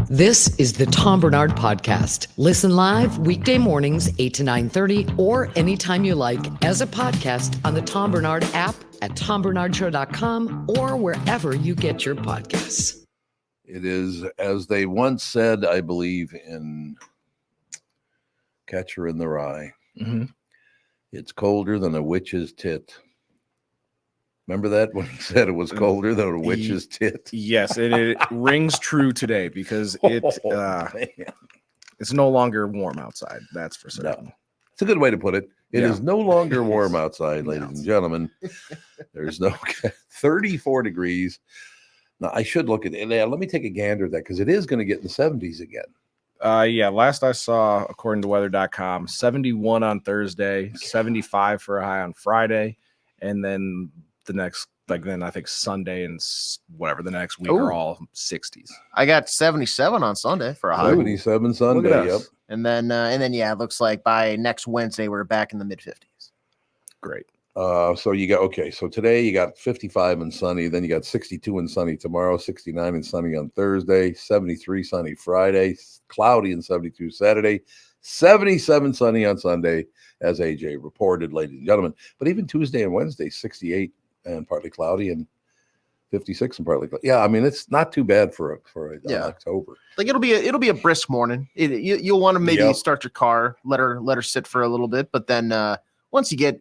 This is the Tom Barnard Podcast. Listen live weekday mornings, 8 to 9:30, or anytime you like as a podcast on the Tom Barnard app at tombarnardshow.com or wherever you get your podcasts. It is, as they once said, I believe, in Catcher in the Rye, it's colder than a witch's tit. Remember that when he said it was colder than a witch's tit? Yes, it rings true today because it's no longer warm outside. That's for certain. No. It's a good way to put it. It is no longer warm outside, ladies and gentlemen. There's no 34 degrees. Now, I should look at it. Let me take a gander at that because it is going to get in the 70s again. Last I saw, according to weather.com, 71 on Thursday, 75 for a high on Friday, and then the next, then I think Sunday and whatever the next week are all 60s. I got 77 on Sunday for a high. 77 Sunday, yep. And then it looks like by next Wednesday we're back in the mid 50s. Great. So today you got 55 and sunny, then you got 62 and sunny tomorrow, 69 and sunny on Thursday, 73 sunny Friday, cloudy and 72 Saturday, 77 sunny on Sunday, as AJ reported, ladies and gentlemen. But even Tuesday and Wednesday, 68 and partly cloudy, and 56 and partly cloudy. Yeah, I mean, it's not too bad for October. Like it'll be a brisk morning. You'll want to maybe start your car, let her sit for a little bit, but then once you get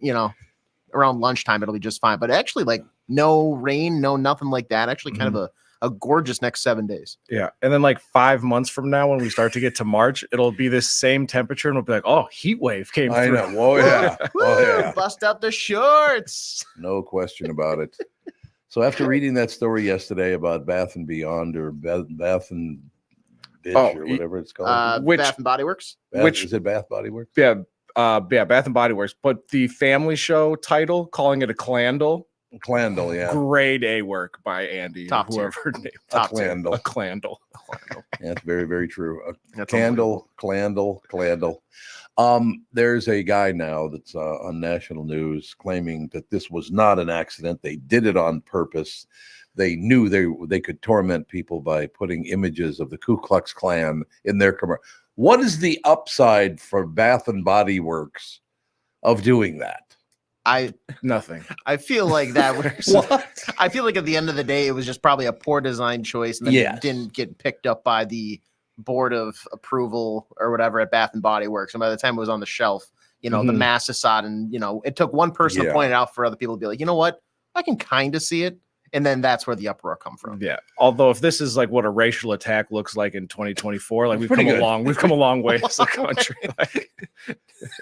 around lunchtime, it'll be just fine. But actually, like no rain, no nothing like that. Actually, kind of a gorgeous next 7 days. Yeah, and then like 5 months from now, when we start to get to March, it'll be this same temperature, and we'll be like, "Oh, heat wave came through." I know. Oh yeah. Oh yeah. Bust out the shorts. No question about it. So after reading that story yesterday about Bath and Beyond or Bath and Bitch or whatever it's called, Bath and Bodyworks. Is it Bath Bodyworks? Yeah. Bath and Bodyworks, but the family show title, calling it a clandle. Clandle, yeah. Grade A work by Andy. Top whoever named Top clandle. A clandle. Yeah, that's very, very true. Clandle. There's a guy now that's on national news claiming that this was not an accident. They did it on purpose. They knew they could torment people by putting images of the Ku Klux Klan in their commercial. What is the upside for Bath and Body Works of doing that? Nothing. I feel like that was I feel like at the end of the day, it was just probably a poor design choice, and then it didn't get picked up by the board of approval or whatever at Bath and Body Works. And by the time it was on the shelf, the mass aside, and it took one person to point it out for other people to be like, you know what, I can kind of see it. And then that's where the uproar come from. Yeah. Although if this is like what a racial attack looks like in 2024, like we've come a long way as a country.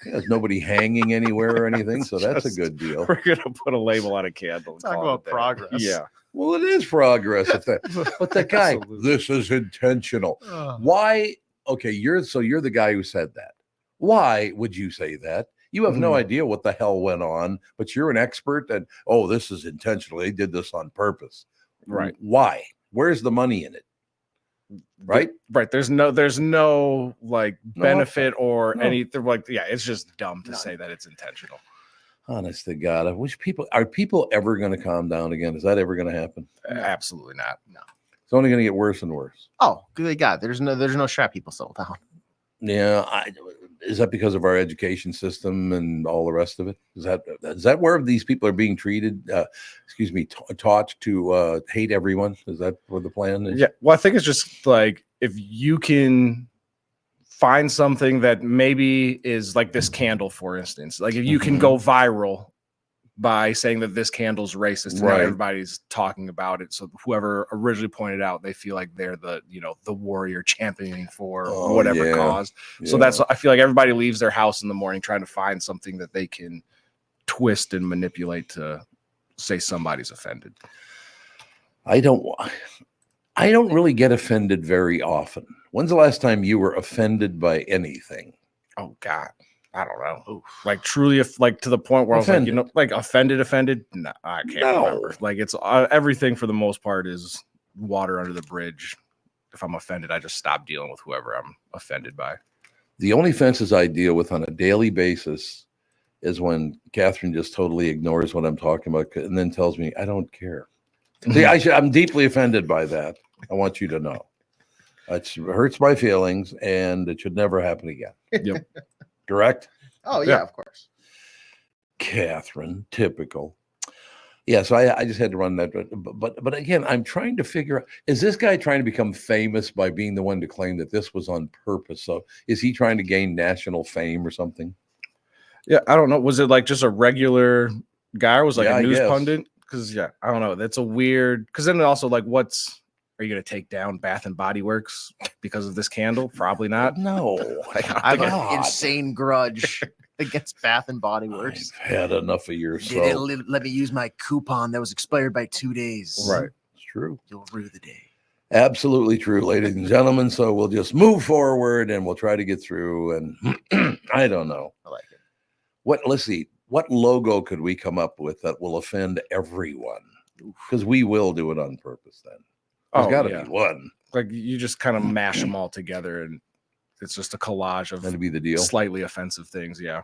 There's nobody hanging anywhere or anything, so that's a good deal. We're gonna put a label on a candle. Talk about progress. Yeah. Well, it is progress. But the guy, this is intentional. Why? Okay, you're the guy who said that. Why would you say that? You have no idea what the hell went on, but you're an expert and, this is intentional. They did this on purpose. Right. Why? Where's the money in it? Right? Right. There's no like benefit or anything like, it's just dumb to say that it's intentional. Honest to God, I wish are people ever going to calm down again? Is that ever going to happen? Absolutely not. No. It's only going to get worse and worse. Oh, good God. There's no shot people settle down. Yeah. Is that because of our education system and all the rest of it? Is that where these people are being treated? Taught to hate everyone? Is that what the plan is? Yeah. Well, I think it's just like if you can find something that maybe is like this candle, for instance, like if you can go viral by saying that this candle's racist, and now everybody's talking about it. So whoever originally pointed out, they feel like they're the warrior championing for whatever cause. So I feel like everybody leaves their house in the morning trying to find something that they can twist and manipulate to say somebody's offended. I don't really get offended very often. When's the last time you were offended by anything? Oh God. I don't know. Like truly, to the point where offended. I was like, offended. No, I can't remember. Like it's everything for the most part is water under the bridge. If I'm offended, I just stop dealing with whoever I'm offended by. The only offenses I deal with on a daily basis is when Catherine just totally ignores what I'm talking about and then tells me I don't care. See, I'm deeply offended by that. I want you to know. It hurts my feelings, and it should never happen again. Yep. Correct? Oh, yeah, of course. Catherine, typical. Yeah, so I just had to run that. But again, I'm trying to figure out, is this guy trying to become famous by being the one to claim that this was on purpose? So is he trying to gain national fame or something? Yeah, I don't know. Was it like just a regular guy or was like Yeah, a I news guess. pundit? Because, yeah, I don't know. That's a weird, because then also like are you going to take down Bath and Body Works because of this candle? Probably not. No. I have an insane grudge against Bath and Body Works. I've had enough of your They soap. didn't let me use my coupon that was expired by 2 days. Right. It's true. You'll rue the day. Absolutely true, ladies and gentlemen. So we'll just move forward and we'll try to get through. And I don't know. I like it. Let's see. What logo could we come up with that will offend everyone? Because we will do it on purpose then. There's got to be one. Like you just kind of mash them all together and it's just a collage of That'd be the deal. slightly offensive things. Yeah.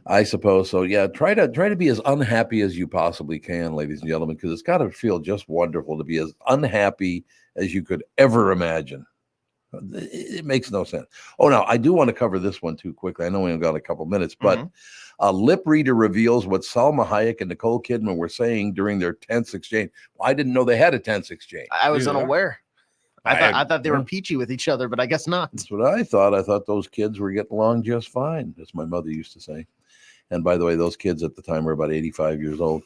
I suppose so. Yeah. Try to be as unhappy as you possibly can, ladies and gentlemen, because it's got to feel just wonderful to be as unhappy as you could ever imagine. It makes no sense. Oh, now I do want to cover this one too quickly. I know we only got a couple minutes, but a lip reader reveals what Salma Hayek and Nicole Kidman were saying during their tense exchange. Well, I didn't know they had a tense exchange. I was unaware. I thought they were peachy with each other, but I guess not. That's what I thought. I thought those kids were getting along just fine, as my mother used to say. And by the way, those kids at the time were about 85 years old.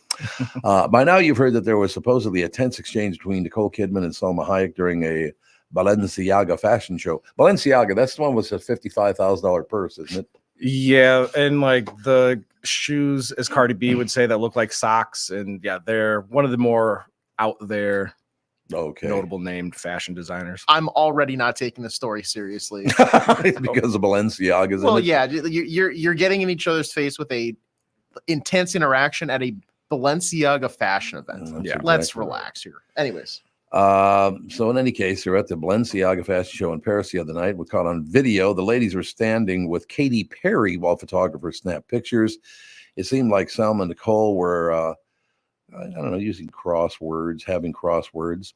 By now, you've heard that there was supposedly a tense exchange between Nicole Kidman and Salma Hayek during a Balenciaga fashion show. Balenciaga, that's the one with a $55,000 purse, isn't it? Yeah, and like the shoes, as Cardi B would say, that look like socks, and yeah, they're one of the more out there, notable named fashion designers. I'm already not taking the story seriously because of Balenciagas. Well, yeah, you're getting in each other's face with a intense interaction at a Balenciaga fashion event. Yeah, let's relax here. Anyways. So in any case, they're at the Balenciaga fashion show in Paris the other night. We caught on video. The ladies were standing with Katy Perry while photographers snapped pictures. It seemed like Salma and Nicole were, I don't know, having crosswords.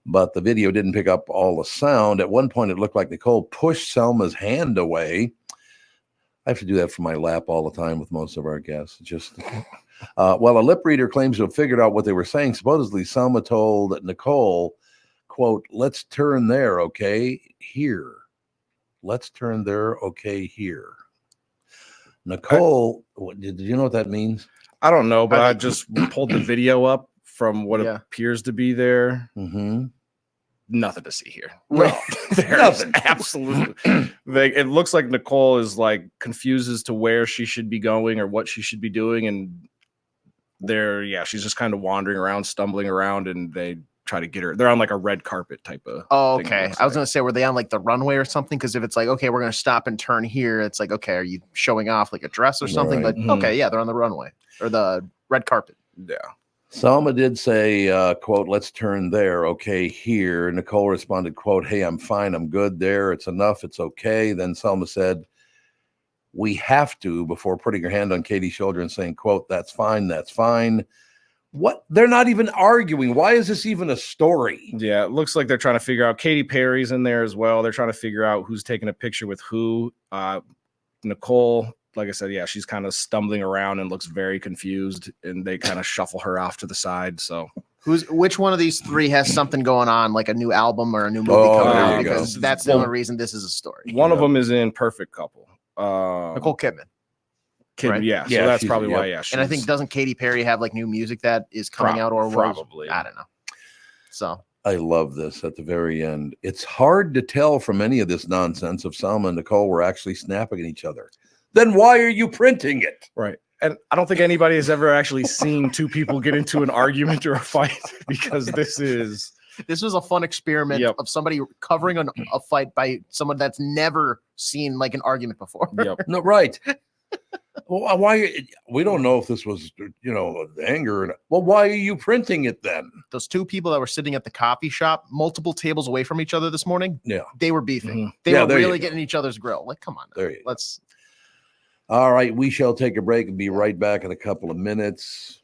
But the video didn't pick up all the sound. At one point, it looked like Nicole pushed Selma's hand away. I have to do that from my lap all the time with most of our guests. Just while a lip reader claims to have figured out what they were saying, supposedly Selma told Nicole, quote, "Let's turn there, okay? Here. Let's turn there, okay? Here." Nicole, did you know what that means? I don't know, but I just pulled the video up from what appears to be there. Nothing to see here. No, there's absolutely. It looks like Nicole is like confused as to where she should be going or what she should be doing, and she's just kind of wandering around, stumbling around, and they try to get her. They're on like a red carpet type of. Oh, okay. I was gonna say, were they on like the runway or something? Because if it's like, okay, we're gonna stop and turn here, it's like, okay, are you showing off like a dress or something? Right. But okay, yeah, they're on the runway or the red carpet. Yeah. Salma did say, quote, "Let's turn there, okay, here." Nicole responded, quote, "Hey, I'm fine. I'm good there. It's enough. It's okay." Then Salma said, "We have to," before putting her hand on Katie's shoulder and saying, quote, "That's fine. That's fine." What? They're not even arguing. Why is this even a story? Yeah, it looks like they're trying to figure out. Katy Perry's in there as well. They're trying to figure out who's taking a picture with who. Nicole, like I said, yeah, she's kind of stumbling around and looks very confused, and they kind of shuffle her off to the side. So, which one of these three has something going on, like a new album or a new movie coming out? Because that's the only reason this is a story. One of them is in Perfect Couple. Nicole Kidman. Right? Yeah, so that's probably why. Yeah, and I think doesn't Katy Perry have like new music that is coming out or probably? I don't know. So I love this at the very end. It's hard to tell from any of this nonsense if Salma and Nicole were actually snapping at each other. Then why are you printing it? Right. And I don't think anybody has ever actually seen two people get into an argument or a fight, because this was a fun experiment of somebody covering a fight by someone that's never seen like an argument before. No, right. Well, why? We don't know if this was, anger. Well, why are you printing it then? Those two people that were sitting at the coffee shop, multiple tables away from each other this morning, they were beefing. They were really getting each other's grill. Like, come on. Let's. All right, we shall take a break and be right back in a couple of minutes.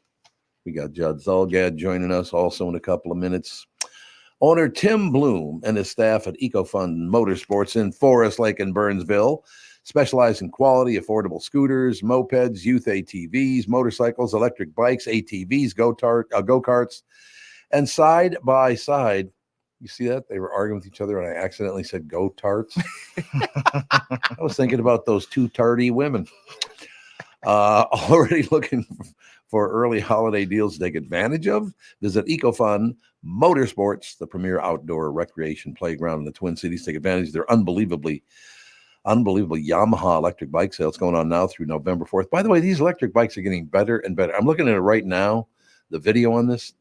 We got Judd Zulgad joining us also in a couple of minutes. Owner Tim Bloom and his staff at EcoFund Motorsports in Forest Lake and Burnsville specialize in quality, affordable scooters, mopeds, youth ATVs, motorcycles, electric bikes, ATVs, go-karts, and side by side. You see that? They were arguing with each other, and I accidentally said go-tarts. I was thinking about those two tardy women. Already looking for early holiday deals to take advantage of? Visit EcoFun Motorsports, the premier outdoor recreation playground in the Twin Cities. Take advantage of their unbelievable Yamaha electric bike sale. It's going on now through November 4th. By the way, these electric bikes are getting better and better. I'm looking at it right now, the video on this.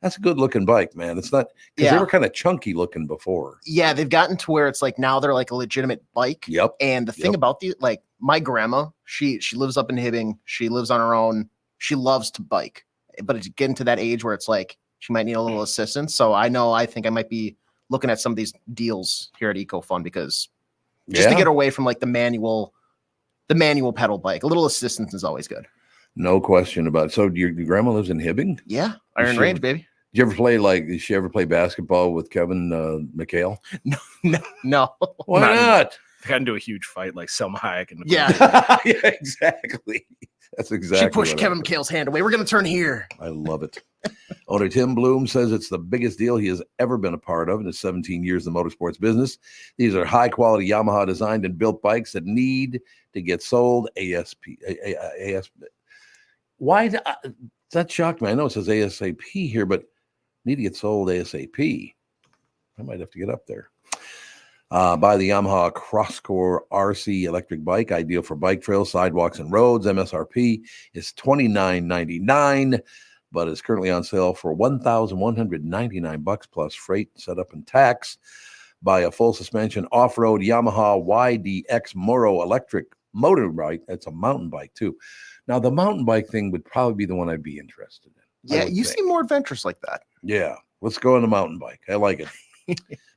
That's a good looking bike, man. It's not, because they were kind of chunky looking before. Yeah, they've gotten to where it's like now they're like a legitimate bike. Yep. And the thing about like my grandma, she lives up in Hibbing. She lives on her own. She loves to bike, but it's getting to that age where it's like she might need a little assistance. So I think I might be looking at some of these deals here at EcoFun because just to get away from like the manual pedal bike, a little assistance is always good. No question about it. So your grandma lives in Hibbing? Yeah. Iron Range, baby. Did she ever play basketball with Kevin McHale? No. Why not? They got into a huge fight like Selma Hayek. Yeah, exactly. That's exactly. She pushed Kevin McHale's hand away. We're going to turn here. I love it. Owner Tim Bloom says it's the biggest deal he has ever been a part of in his 17 years in the motorsports business. These are high-quality Yamaha designed and built bikes that need to get sold ASP. Why? That shocked me. I know it says ASAP here, but need to get sold ASAP. I might have to get up there. Buy the Yamaha SKOR RC electric bike, ideal for bike trails, sidewalks, and roads. MSRP is $29.99, but is currently on sale for $1,199 plus freight, setup, and tax. Buy a full suspension off-road Yamaha YDX Moro electric motor bike. That's a mountain bike too. Now the mountain bike thing would probably be the one I'd be interested in. Yeah, you seem more adventurous like that. Yeah, let's go on the mountain bike. I like it.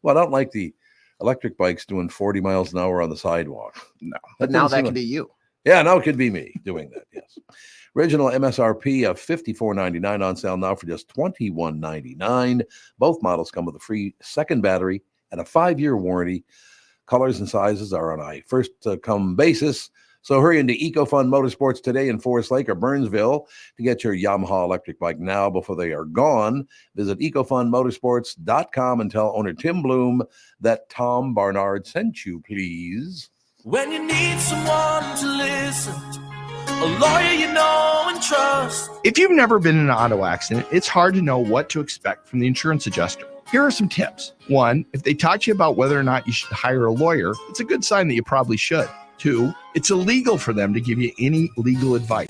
Well, I don't like the electric bikes doing 40 miles an hour on the sidewalk. No. But now that can be you. Yeah, now it could be me doing that, yes. Original MSRP of $54.99 on sale now for just $21.99. Both models come with a free second battery and a 5-year warranty. Colors and sizes are on a first-come basis. So hurry into EcoFun Motorsports today in Forest Lake or Burnsville to get your Yamaha electric bike now before they are gone. Visit EcoFunMotorsports.com and tell owner Tim Bloom that Tom Barnard sent you, please. When you need someone to listen, a lawyer you know and trust. If you've never been in an auto accident, it's hard to know what to expect from the insurance adjuster. Here are some tips. 1, if they talk to you about whether or not you should hire a lawyer, it's a good sign that you probably should. 2, it's illegal for them to give you any legal advice.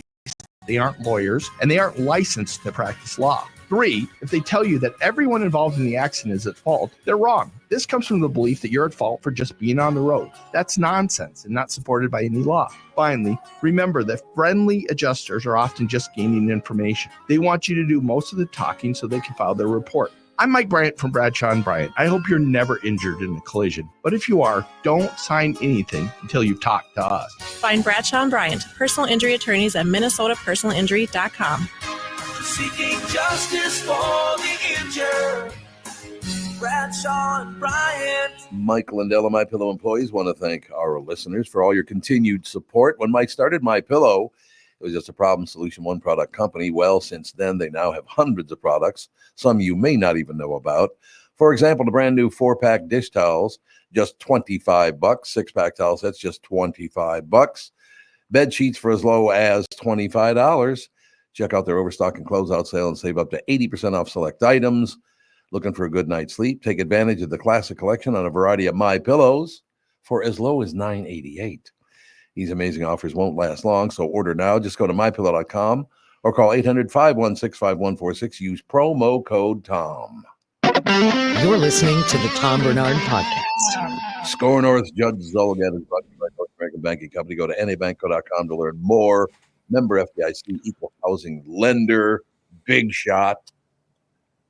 They aren't lawyers and they aren't licensed to practice law. 3, if they tell you that everyone involved in the accident is at fault, they're wrong. This comes from the belief that you're at fault for just being on the road. That's nonsense and not supported by any law. Finally, remember that friendly adjusters are often just gaining information. They want you to do most of the talking so they can file their report. I'm Mike Bryant from Bradshaw & Bryant. I hope you're never injured in a collision. But if you are, don't sign anything until you've talked to us. Find Bradshaw & Bryant, personal injury attorneys at minnesotapersonalinjury.com. Seeking justice for the injured. Bradshaw & Bryant. Mike Lindell and MyPillow employees want to thank our listeners for all your continued support. When Mike started MyPillow, it was just a problem solution, one product company. Well, since then, they now have hundreds of products, some you may not even know about. For example, the brand new 4-pack dish towels, just $25. 6-pack towel sets, just $25. Bed sheets for as low as $25. Check out their overstock and closeout sale and save up to 80% off select items. Looking for a good night's sleep? Take advantage of the classic collection on a variety of MyPillows for as low as $9.88. These amazing offers won't last long, so order now. Just go to mypillow.com or call 800-516-5146. Use promo code TOM. You're listening to the Tom Barnard Podcast. SKOR North Judd Zulgad is brought to you by North American Banking Company. Go to nabanco.com to learn more. Member FDIC, equal housing lender, big shot.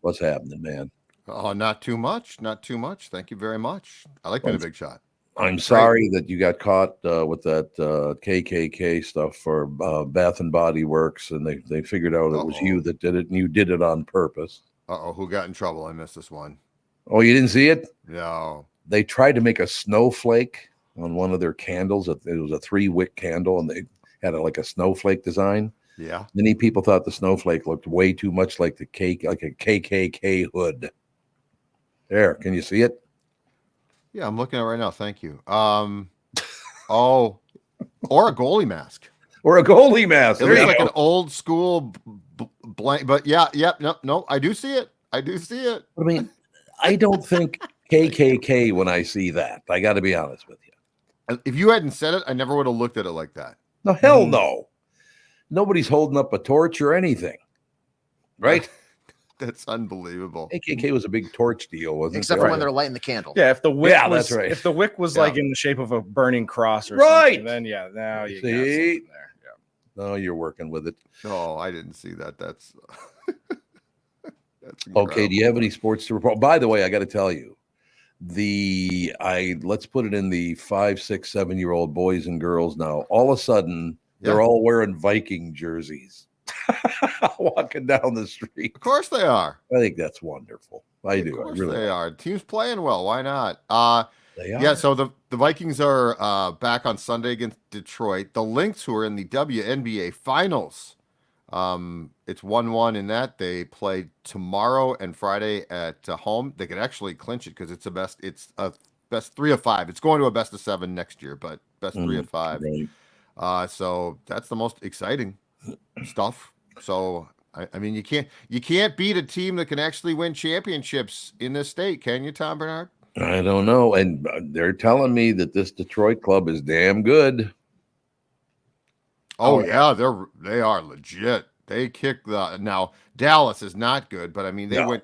What's happening, man? Oh, not too much. Not too much. Thank you very much. I like being a big shot. I'm sorry that you got caught with that KKK stuff for Bath Bodyworks, and they figured out it was you that did it, and you did it on purpose. Uh-oh, who got in trouble? I missed this one. Oh, you didn't see it? No. They tried to make a snowflake on one of their candles. It was a 3-wick candle, and they had like a snowflake design. Yeah. Many people thought the snowflake looked way too much like the cake, like a KKK hood. There, can you see it? Yeah, I'm looking at it right now. Thank you. Or a goalie mask. Or a goalie mask. It looks like an old school blank, but no, I do see it. I mean, I don't think KKK when I see that. I got to be honest with you. If you hadn't said it, I never would have looked at it like that. No, hell no. Nobody's holding up a torch or anything, right? That's unbelievable. KKK was a big torch deal, wasn't it? Except for when they're lighting the candle. Yeah, if the wick was, that's right. If the wick was like in the shape of a burning cross or right, something, then now you see? got something there. Yeah. No, you're working with it. No, I didn't see that. That's okay. Do you have any sports to report? By the way, I got to tell you, let's put it in the 5, 6, 7-year-old boys and girls now. All of a sudden, they're all wearing Viking jerseys. Walking down the street. Of course they are. I think that's wonderful. I do. Of course really they are. Team's playing well. Why not? They are. Yeah, so the Vikings are back on Sunday against Detroit. The Lynx, who are in the WNBA Finals, it's 1-1 in that. They play tomorrow and Friday at home. They could actually clinch it because it's a best 3 of 5. It's going to a best of 7 next year, but best 3 of 5. Right. So that's the most exciting stuff. So I mean, you can't beat a team that can actually win championships in this state, can you, Tom Barnard? I don't know, and they're telling me that this Detroit club is damn good. Oh yeah, they are legit. They kick now Dallas is not good, but I mean they went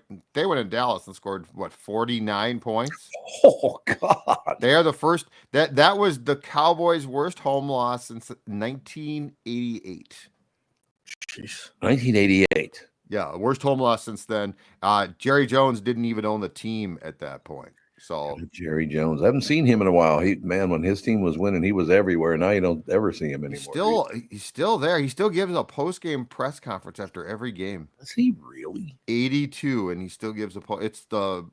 in Dallas and scored 49 points. Oh God. They are the first that was the Cowboys' worst home loss since 1988. Jeez. 1988. Yeah, worst home loss since then. Jerry Jones didn't even own the team at that point. So Jerry Jones, I haven't seen him in a while. When his team was winning, he was everywhere. Now you don't ever see him anymore. He's still there. He still gives a post-game press conference after every game. Is he really? 82, and he still gives it's the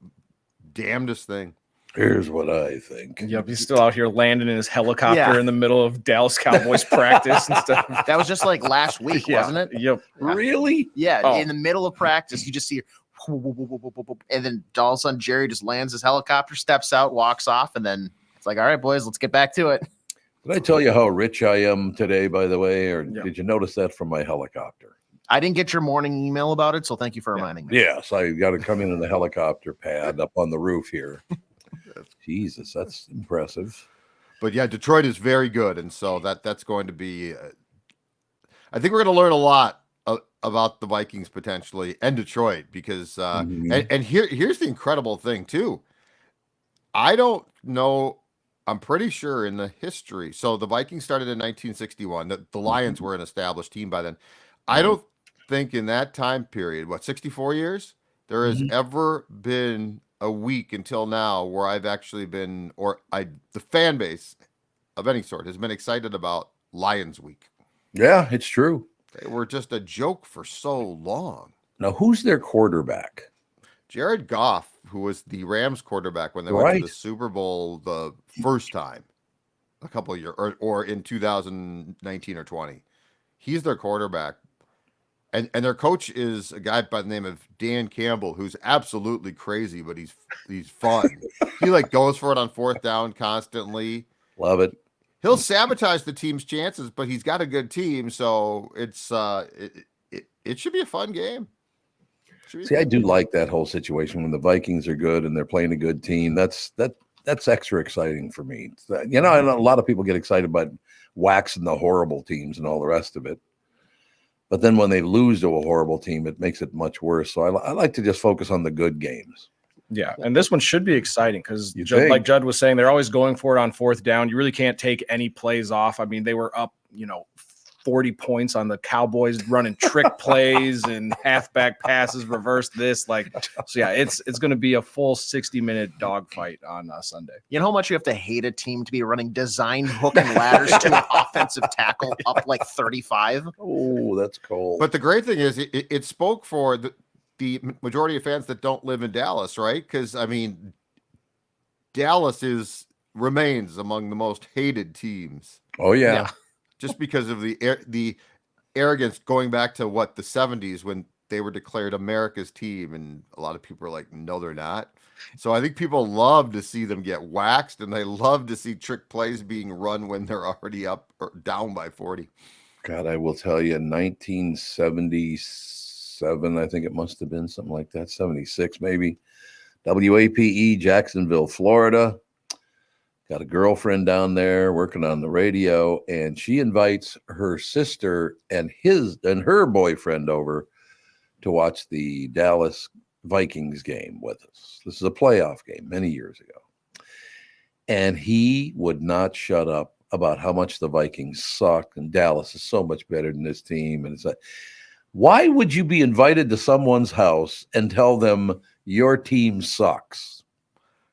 damnedest thing. Here's what I think. Yep, he's still out here landing in his helicopter in the middle of Dallas Cowboys practice and stuff. That was just like last week, wasn't it? Yep. Really? Yeah. In the middle of practice, you just see, and then all of a sudden Jerry just lands his helicopter, steps out, walks off, and then it's like, all right, boys, let's get back to it. Did I tell you how rich I am today, by the way, or did you notice that from my helicopter? I didn't get your morning email about it, so thank you for reminding me. Yes, I got to come in the helicopter pad up on the roof here. Jesus, that's impressive. But yeah, Detroit is very good, and so that's going to be. I think we're going to learn a lot about the Vikings potentially and Detroit because and here's the incredible thing too. I don't know. I'm pretty sure in the history. So the Vikings started in 1961. The Lions were an established team by then. I don't think in that time period, 64 years, there has ever been a week until now where I've actually been, the fan base of any sort has been excited about Lions Week. Yeah, it's true. They were just a joke for so long. Now, who's their quarterback? Jared Goff, who was the Rams quarterback when they went to the Super Bowl the first time, a couple of years, or in 2019 or 20. He's their quarterback. And their coach is a guy by the name of Dan Campbell, who's absolutely crazy, but he's fun. He goes for it on 4th down constantly. Love it. He'll sabotage the team's chances, but he's got a good team, so it's it should be a fun game. See, I do like that whole situation when the Vikings are good and they're playing a good team. That's extra exciting for me. You know, and a lot of people get excited about waxing the horrible teams and all the rest of it. But then when they lose to a horrible team, it makes it much worse. So I like to just focus on the good games. Yeah, and this one should be exciting because, like Judd was saying, they're always going for it on 4th down. You really can't take any plays off. I mean, they were up, 40 points on the Cowboys running trick plays and halfback passes, reverse this. So yeah, it's going to be a full 60-minute dogfight on Sunday. You know how much you have to hate a team to be running design hook and ladders to an offensive tackle up 35? Oh, that's cold. But the great thing is it spoke for the majority of fans that don't live in Dallas, right? Because I mean, Dallas remains among the most hated teams. Oh yeah. Just because of the arrogance going back to the 70s when they were declared America's team, and a lot of people are like, no, they're not. So I think people love to see them get waxed, and they love to see trick plays being run when they're already up or down by 40. God, I will tell you, 1977, I think it must have been something like that, 76 maybe. WAPE, Jacksonville, Florida. Got a girlfriend down there working on the radio, and she invites her sister and her boyfriend over to watch the Dallas Vikings game with us. This is a playoff game many years ago. And he would not shut up about how much the Vikings suck, and Dallas is so much better than this team. And it's like, why would you be invited to someone's house and tell them your team sucks?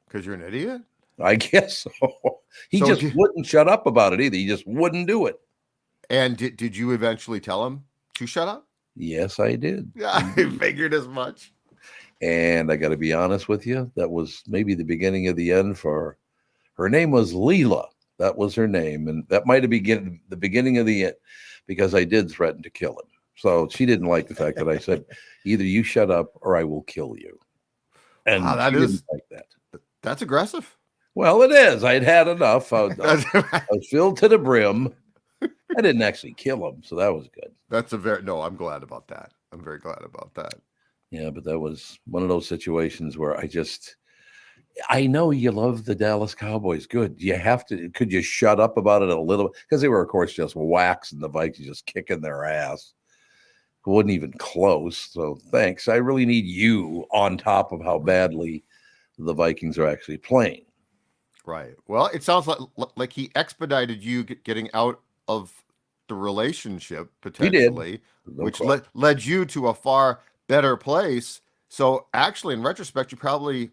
Because you're an idiot? I guess so. He just wouldn't shut up about it either. He just wouldn't do it. And did you eventually tell him to shut up? Yes, I did. Yeah, I figured as much. And I got to be honest with you, that was maybe the beginning of the end for her. Name was Leela. That was her name. And that might have been the beginning of the end, because I did threaten to kill him. So she didn't like the fact that I said, either you shut up or I will kill you. And she didn't like that. That's aggressive. Well, it is. I'd had enough. I was filled to the brim. I didn't actually kill him, so that was good. I'm glad about that. I'm very glad about that. Yeah, but that was one of those situations where I know you love the Dallas Cowboys. Good. Could you shut up about it a little bit? Because they were, of course, just waxing the Vikings, just kicking their ass. It wasn't even close. So thanks. I really need you on top of how badly the Vikings are actually playing. Right. Well, it sounds like he expedited you getting out of the relationship potentially, which led you to a far better place. So actually, in retrospect, you probably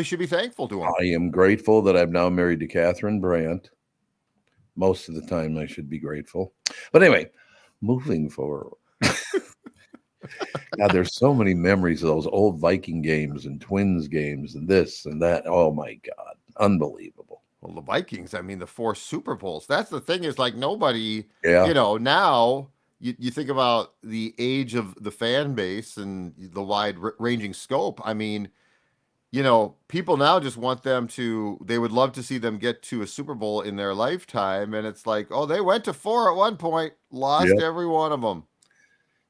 should be thankful to him. I am grateful that I'm now married to Catherine Brandt. Most of the time, I should be grateful. But anyway, moving forward. God, there's so many memories of those old Viking games and Twins games and this and that. Oh my God. Unbelievable. Well, the Vikings, I mean, the 4 Super Bowls. That's the thing, is like nobody, now you think about the age of the fan base and the wide ranging scope. I mean, people now just want they would love to see them get to a Super Bowl in their lifetime. And it's like, oh, they went to 4 at one point, lost every one of them.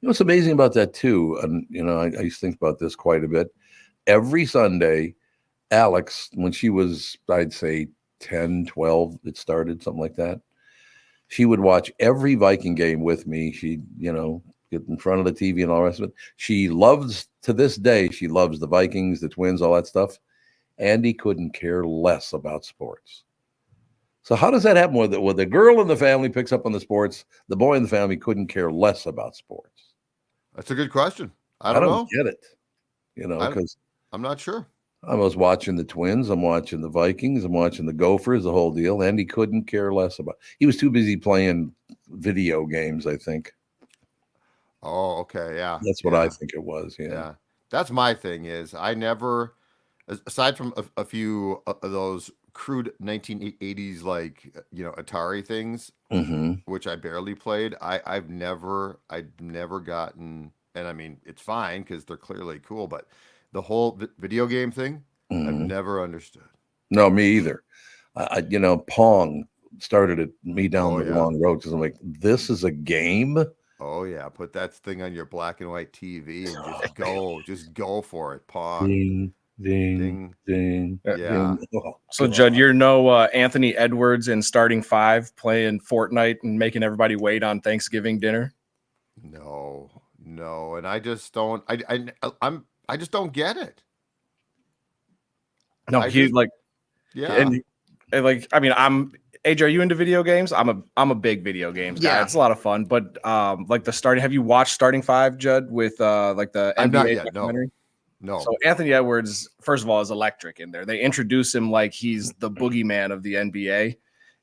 What's amazing about that too, and I used to think about this quite a bit. Every Sunday, Alex, when she was, I'd say 10, 12, it started, something like that. She would watch every Viking game with me. She'd, get in front of the TV and all the rest of it. To this day, she loves the Vikings, the Twins, all that stuff. Andy couldn't care less about sports. So how does that happen with the girl in the family picks up on the sports, the boy in the family couldn't care less about sports? That's a good question. I don't know. Get it. Because I'm not sure. I was watching the Twins. I'm watching the Vikings. I'm watching the Gophers, the whole deal. And he couldn't care less about. He was too busy playing video games, I think. Oh, okay. Yeah. That's what I think it was. Yeah. That's my thing is I never, aside from a few of those crude 1980s, Atari things, which I barely played. I've never gotten, and I mean, it's fine because they're clearly cool, but the whole video game thing, I've never understood. No, me either. Pong started me down the long road because I'm like, this is a game. Oh yeah, put that thing on your black and white TV and just go for it. Pong. Ding, ding, ding. Yeah. Oh, so Judd, you're no Anthony Edwards in starting 5 playing Fortnite and making everybody wait on Thanksgiving dinner. No, and I just don't. I just don't get it. No, AJ, are you into video games? I'm a big video games guy. Yeah. It's a lot of fun. But have you watched Starting 5, Judd, with the NBA documentary? No. So Anthony Edwards, first of all, is electric in there. They introduce him like he's the boogeyman of the NBA.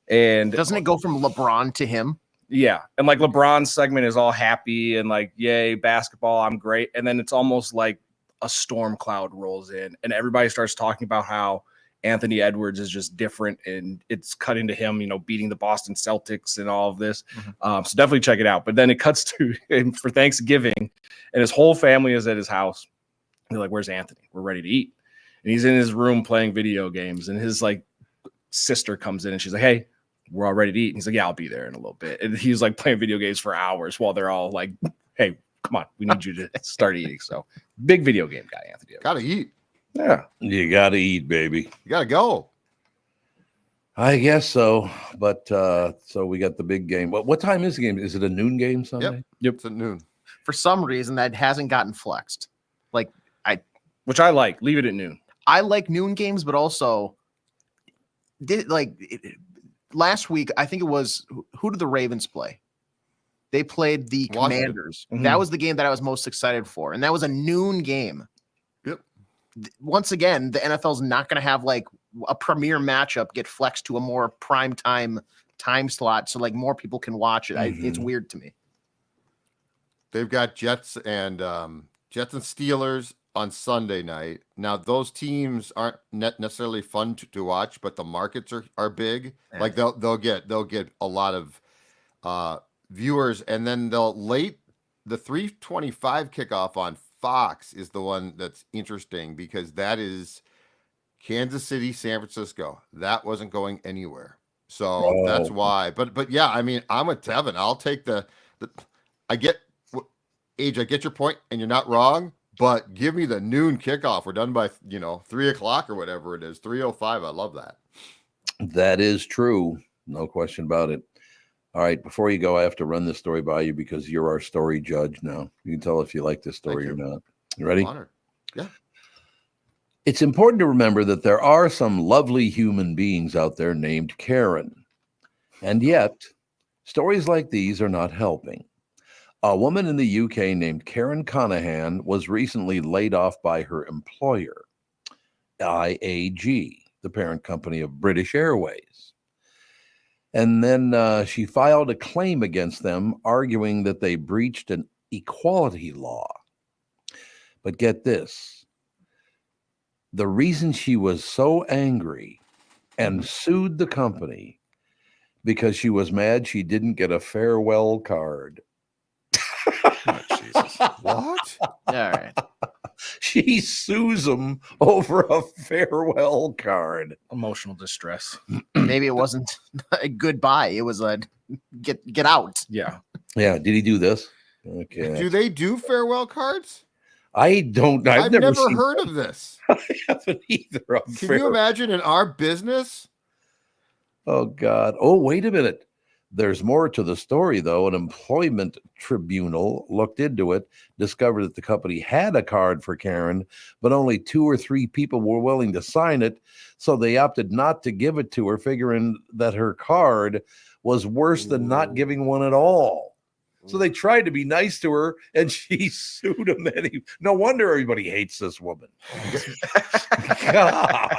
And doesn't it go from LeBron to him? Yeah. And like LeBron's segment is all happy and like, yay, basketball, I'm great. And then it's almost like a storm cloud rolls in and everybody starts talking about how Anthony Edwards is just different and it's cutting to him, beating the Boston Celtics and all of this. So definitely check it out. But then it cuts to him for Thanksgiving and his whole family is at his house. They're like, where's Anthony? We're ready to eat. And he's in his room playing video games and his like sister comes in and she's like, hey, we're all ready to eat. And he's like, yeah, I'll be there in a little bit. And he's like playing video games for hours while they're all like, hey, come on, we need you to start eating. So big video game guy, Anthony. Gotta eat. Yeah. You gotta eat, baby. You gotta go. I guess so. But so we got the big game. What time is the game? Is it a noon game Sunday? Yep. It's at noon. For some reason, that hasn't gotten flexed. Which I like. Leave it at noon. I like noon games, but also last week, I think it was, who did the Ravens play? They played the Washington. Commanders. That was the game that I was most excited for. And that was a noon game. Yep. Once again, the NFL's not going to have like a premier matchup get flexed to a more prime time slot. So like more people can watch it. It's weird to me. They've got Jets and Steelers on Sunday night. Now those teams aren't necessarily fun to watch, but the markets are big. Yeah. Like they'll get a lot of viewers, and then the 3:25 kickoff on Fox is the one that's interesting because that is Kansas City, San Francisco. That wasn't going anywhere, so that's why. But yeah, I mean, I'm with Tevin. I'll take I get your point, and you're not wrong. But give me the noon kickoff. We're done by 3:00 or whatever it is. 3:05. I love that. That is true. No question about it. All right. Before you go, I have to run this story by you because you're our story judge now. You can tell if you like this story or not. You ready? Honored. Yeah. It's important to remember that there are some lovely human beings out there named Karen. And yet, stories like these are not helping. A woman in the UK named Karen Conahan was recently laid off by her employer, IAG, the parent company of British Airways. And then she filed a claim against them, arguing that they breached an equality law. But get this, the reason she was so angry and sued the company because she was mad she didn't get a farewell card. Oh, Jesus. What? All right. She sues them over a farewell card. Emotional distress. Maybe it wasn't a goodbye. It was a get out. Yeah. Yeah. Did he do this? Okay. Do they do farewell cards? I've never heard of this. I haven't either. Can you imagine in our business? Oh, God. Oh, wait a minute. There's more to the story, though. An employment tribunal looked into it, discovered that the company had a card for Karen, but only 2 or 3 people were willing to sign it. So they opted not to give it to her, figuring that her card was worse than not giving one at all. So they tried to be nice to her, and she sued them. No wonder everybody hates this woman. God.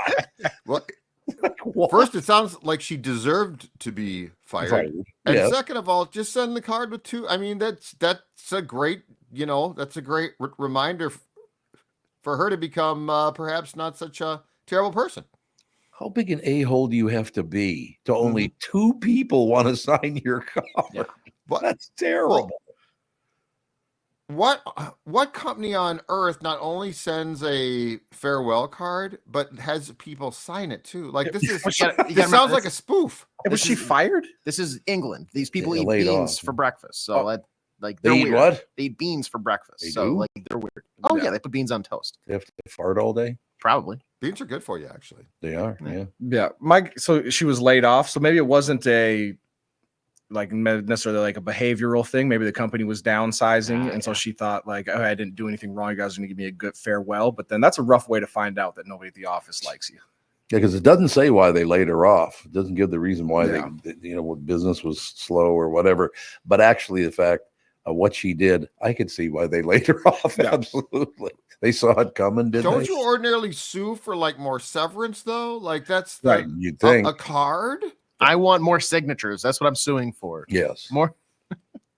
Well, first, it sounds like she deserved to be fired. Right. And yeah. Second of all, just send the card with 2. I mean, that's a great, that's a great reminder for her to become perhaps not such a terrible person. How big an a-hole do you have to be to only 2 people want to sign your card? Yeah. That's terrible. What company on earth not only sends a farewell card, but has people sign it too? Like this is this sounds like a spoof. Was she fired? This is England. These people eat beans for breakfast. So they're eat weird. What? They eat beans for breakfast. They so do? like they're weird. Oh yeah, they put beans on toast. They have to fart all day? Probably. Beans are good for you, actually. They are, yeah. Yeah. So she was laid off. So maybe it wasn't necessarily like a behavioral thing. Maybe the company was downsizing. And so she thought like, oh, I didn't do anything wrong. You guys are going to give me a good farewell. But then that's a rough way to find out that nobody at the office likes you. Yeah, because it doesn't say why they laid her off. It doesn't give the reason why what business was slow or whatever. But actually the fact of what she did, I could see why they laid her off. Yeah. Absolutely. They saw it coming, didn't they? Don't you ordinarily sue for like more severance though? Like that's right. You'd think a card. I want more signatures. That's what I'm suing for. Yes. More.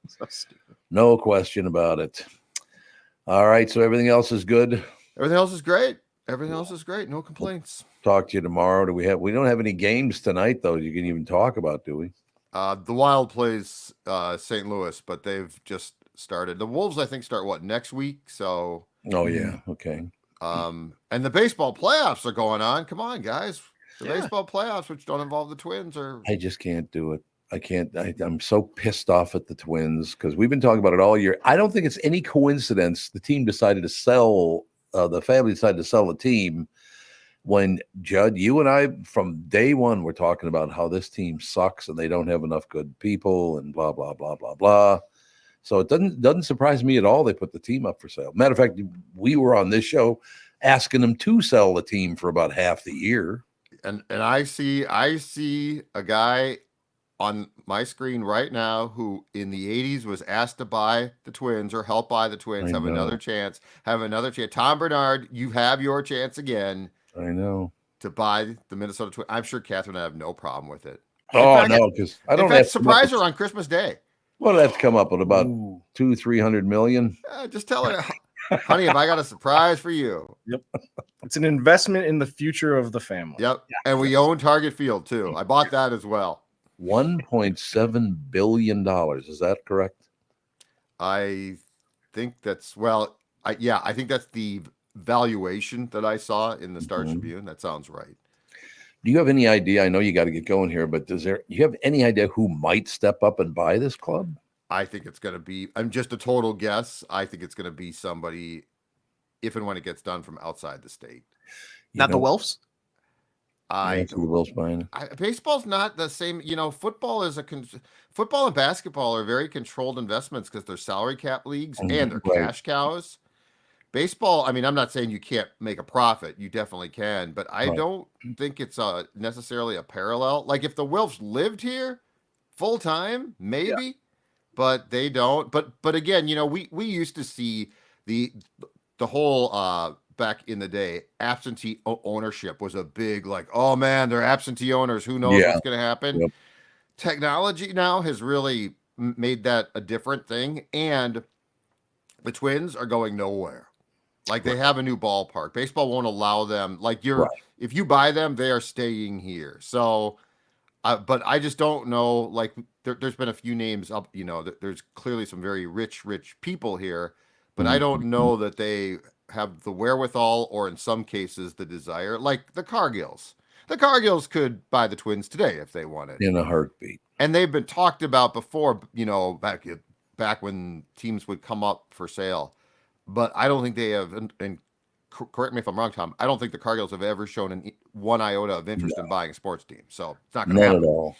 So stupid. No question about it. All right. So everything else is good. Everything else is great. Everything else is great. No complaints. Talk to you tomorrow. We don't have any games tonight, though, you can even talk about, do we? The Wild plays St. Louis, but they've just started. The Wolves, I think, start next week. So. Oh yeah. Okay. And the baseball playoffs are going on. Come on, guys. The baseball playoffs, which don't involve the Twins, I just can't do it. I can't. I'm so pissed off at the Twins because we've been talking about it all year. I don't think it's any coincidence the team decided to sell. The family decided to sell the team when Judd, you and I, from day one, were talking about how this team sucks and they don't have enough good people and blah blah blah blah blah. So it doesn't surprise me at all they put the team up for sale. Matter of fact, we were on this show asking them to sell the team for about half the year. And I see a guy on my screen right now who in the 80s was asked to buy the Twins or help buy the Twins, have another chance. Tom Barnard, you have your chance again. I know. To buy the Minnesota Twins. I'm sure Catherine would have no problem with it. No, because I don't have to surprise her on Christmas Day. Well, that's come up with about $200-300 million. Just tell her, honey, if I got a surprise for you. Yep. It's an investment in the future of the family. Yep. Yeah. And we own Target Field too. I bought that as well. $1.7 billion. Is that correct? I think that's I think that's the valuation that I saw in the Star Tribune. That sounds right. Do you have any idea? I know you got to get going here, but you have any idea who might step up and buy this club? I think it's going to be, I'm just a total guess. I think it's going to be somebody, if and when it gets done, from outside the state. Not the Wilfs? The Wilfs buying. Baseball's not the same. Football and basketball are very controlled investments because they're salary cap leagues and they're cash cows. Baseball, I mean, I'm not saying you can't make a profit. You definitely can, but I don't think it's necessarily a parallel. Like if the Wilfs lived here full time, maybe, but they don't. But again, we used to see the whole back in the day, absentee ownership was a big oh man, they're absentee owners. Who knows what's going to happen? Yep. Technology now has really made that a different thing, and the Twins are going nowhere. They have a new ballpark. Baseball won't allow them. If you buy them, they are staying here. So, but I just don't know. There's been a few names up. There's clearly some very rich people here, but I don't know that they have the wherewithal, or in some cases, the desire. Like the Cargills. The Cargills could buy the Twins today if they wanted, in a heartbeat. And they've been talked about before. Back when teams would come up for sale. But I don't think they have, and correct me if I'm wrong, Tom, I don't think the Cargills have ever shown one iota of interest in buying a sports team. So it's not going to happen. Not at all.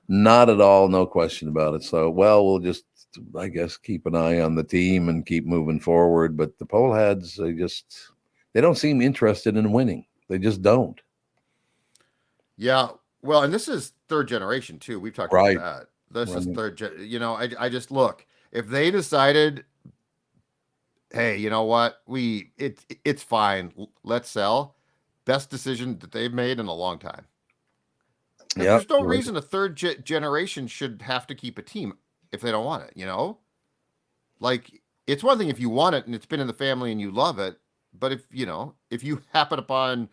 Not at all. No question about it. So, we'll just, I guess, keep an eye on the team and keep moving forward. But the Poleheads, they don't seem interested in winning. They just don't. Yeah. Well, and this is third generation too. We've talked about that. This is third gen. I just look, if they decided, hey, you know what? It's fine. Let's sell. Best decision that they've made in a long time. Yeah. There's no reason a third generation should have to keep a team if they don't want it, it's one thing if you want it and it's been in the family and you love it, but if you happen upon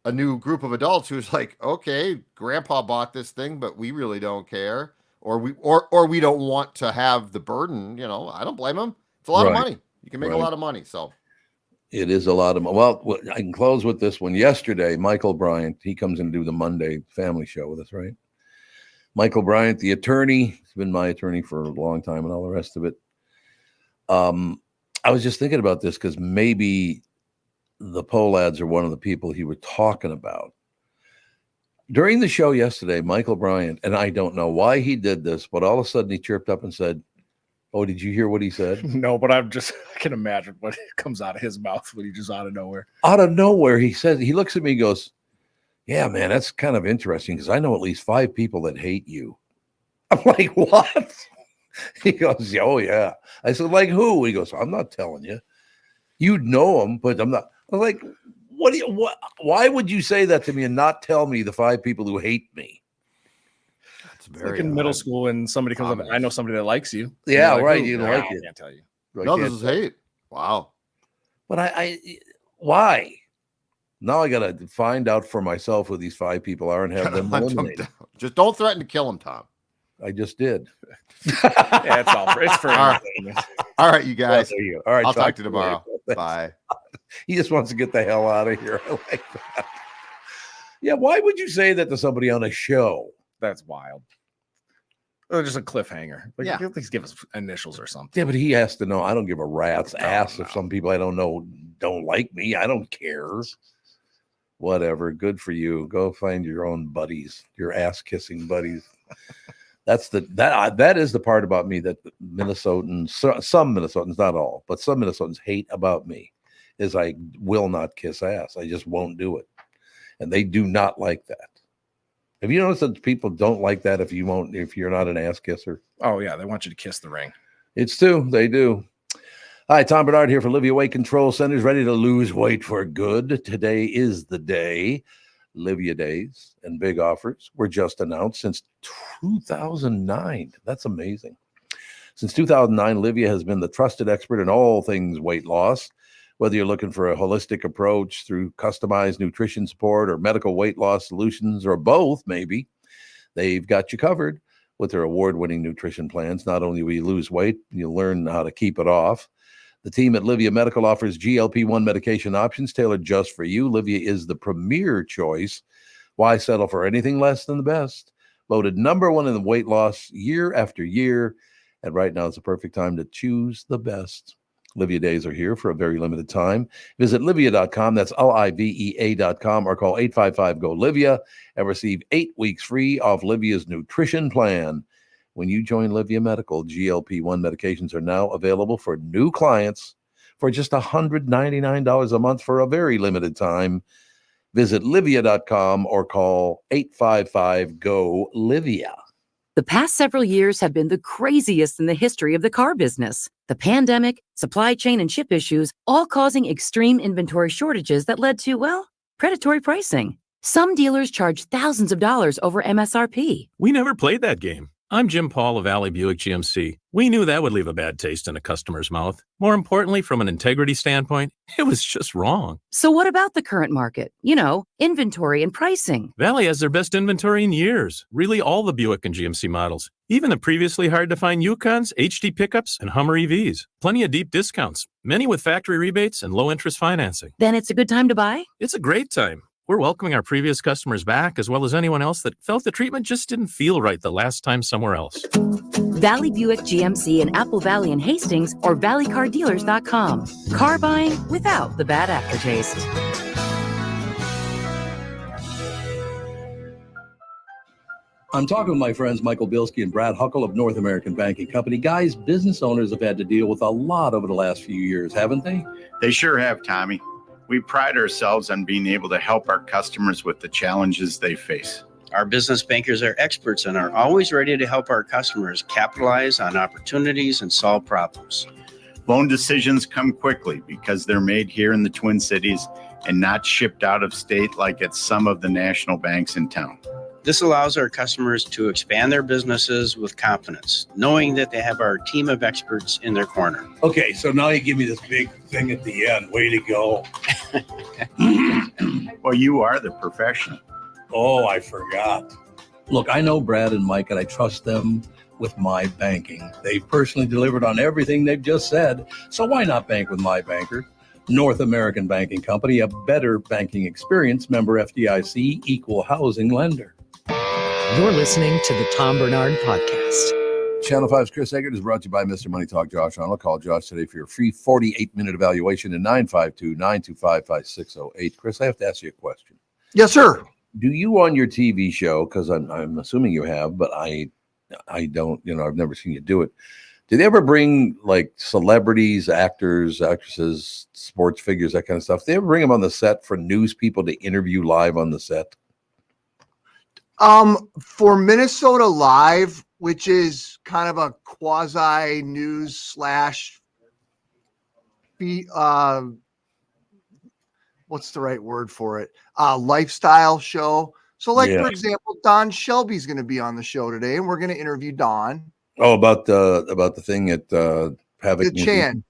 a new group of adults who's okay, grandpa bought this thing, but we really don't care, or we don't want to have the burden, I don't blame them. It's a lot of money. You can make a lot of money. So it is a lot of money. Well, I can close with this one. Yesterday, Michael Bryant, he comes in to do the Monday family show with us, right? Michael Bryant, the attorney, he's been my attorney for a long time and all the rest of it. I was just thinking about this because maybe the Poleheads are one of the people he was talking about. During the show yesterday, Michael Bryant, and I don't know why he did this, but all of a sudden he chirped up and said, "Oh, did you hear what he said?" No, but I can imagine what comes out of his mouth when he just out of nowhere. Out of nowhere, he says, he looks at me and goes, "Yeah, man, that's kind of interesting because I know at least 5 people that hate you." I'm like, "What?" He goes, "Oh, yeah." I said, "Like who?" He goes, "I'm not telling you. You'd know them, but I'm not." I was like, "What? Why would you say that to me and not tell me the 5 people who hate me?" very like in middle school when somebody comes up, I know somebody that likes you. Yeah, like, right. "Ooh, You no, like I it. can't tell you. No, this is hate. Wow. But why? Now I got to find out for myself who these 5 people are and have them eliminated. Just don't threaten to kill them, Tom. I just did. Yeah, it's for entertainment. All right, you guys. There you go. All right, I'll talk to you tomorrow. later. Bye. He just wants to get the hell out of here. I like that. Yeah, why would you say that to somebody on a show? That's wild. Or just a cliffhanger. Like, Yeah. at least give us initials or something. Yeah, but he has to know. I don't give a rat's ass if some people I don't know don't like me. I don't care. Whatever. Good for you. Go find your own buddies, your ass kissing buddies. That is the part about me that Minnesotans, some Minnesotans, not all, but some Minnesotans hate about me is I will not kiss ass. I just won't do it. And they do not like that. Have you noticed that people don't like that if you're not an ass kisser? Oh yeah, they want you to kiss the ring. It's true. They do. Hi, Tom Barnard here for Livia Weight Control Centers, ready to lose weight for good. Today is the day. Livia Days and big offers were just announced since 2009. That's amazing. Since 2009, Livia has been the trusted expert in all things weight loss. Whether you're looking for a holistic approach through customized nutrition support or medical weight loss solutions or both, maybe, they've got you covered with their award-winning nutrition plans. Not only will you lose weight, you'll learn how to keep it off. The team at Livia Medical offers GLP-1 medication options tailored just for you. Livia is the premier choice. Why settle for anything less than the best? Voted #1 in the weight loss year after year. And right now is the perfect time to choose the best. Livia Days are here for a very limited time. Visit Livia.com. That's LIVEA.com or call 855-GO-LIVIA and receive 8 weeks free off Livia's nutrition plan. When you join Livia Medical, GLP-1 medications are now available for new clients for just $199 a month for a very limited time. Visit Livia.com or call 855-GO-LIVIA. The past several years have been the craziest in the history of the car business. The pandemic, supply chain, and chip issues all causing extreme inventory shortages that led to, well, predatory pricing. Some dealers charge thousands of dollars over MSRP. We never played that game. I'm Jim Paul of Valley Buick GMC. We knew that would leave a bad taste in a customer's mouth. More importantly, from an integrity standpoint, it was just wrong. So what about the current market? You know, inventory and pricing. Valley has their best inventory in years. Really all the Buick and GMC models. Even the previously hard-to-find Yukons, HD pickups, and Hummer EVs. Plenty of deep discounts. Many with factory rebates and low-interest financing. Then it's a good time to buy? It's a great time. We're welcoming our previous customers back, as well as anyone else that felt the treatment just didn't feel right the last time somewhere else. Valley Buick GMC in Apple Valley and Hastings or valleycardealers.com. Car buying without the bad aftertaste. I'm talking with my friends Michael Bilski and Brad Huckle of North American Banking Company. Guys, business owners have had to deal with a lot over the last few years, haven't they? They sure have, Tommy. We pride ourselves on being able to help our customers with the challenges they face. Our business bankers are experts and are always ready to help our customers capitalize on opportunities and solve problems. Loan decisions come quickly because they're made here in the Twin Cities and not shipped out of state like at some of the national banks in town. This allows our customers to expand their businesses with confidence, knowing that they have our team of experts in their corner. Okay, so now you give me this big thing at the end. Way to go. Well, you are the professional. Oh, I forgot. Look, I know Brad and Mike, and I trust them with my banking. They've personally delivered on everything they've just said. So why not bank with my banker? North American Banking Company, a better banking experience, member FDIC, equal housing lender. You're listening to the Tom Barnard Podcast. Channel 5's Chris Egert is brought to you by Mr. Money Talk Josh Arnold. Call Josh today for your free 48-minute evaluation at 952-925-5608. Chris, I have to ask you a question. Yes, sir. Do you on your TV show, because I'm assuming you have, but I don't, I've never seen you do it. Do they ever bring like celebrities, actors, actresses, sports figures, that kind of stuff? Do they ever bring them on the set for news people to interview live on the set? For Minnesota Live, which is kind of a quasi news / what's the right word for it? Lifestyle show. So, like, for example, Don Shelby's going to be on the show today, and we're going to interview Don. Oh, about the thing at Havoc The Chan.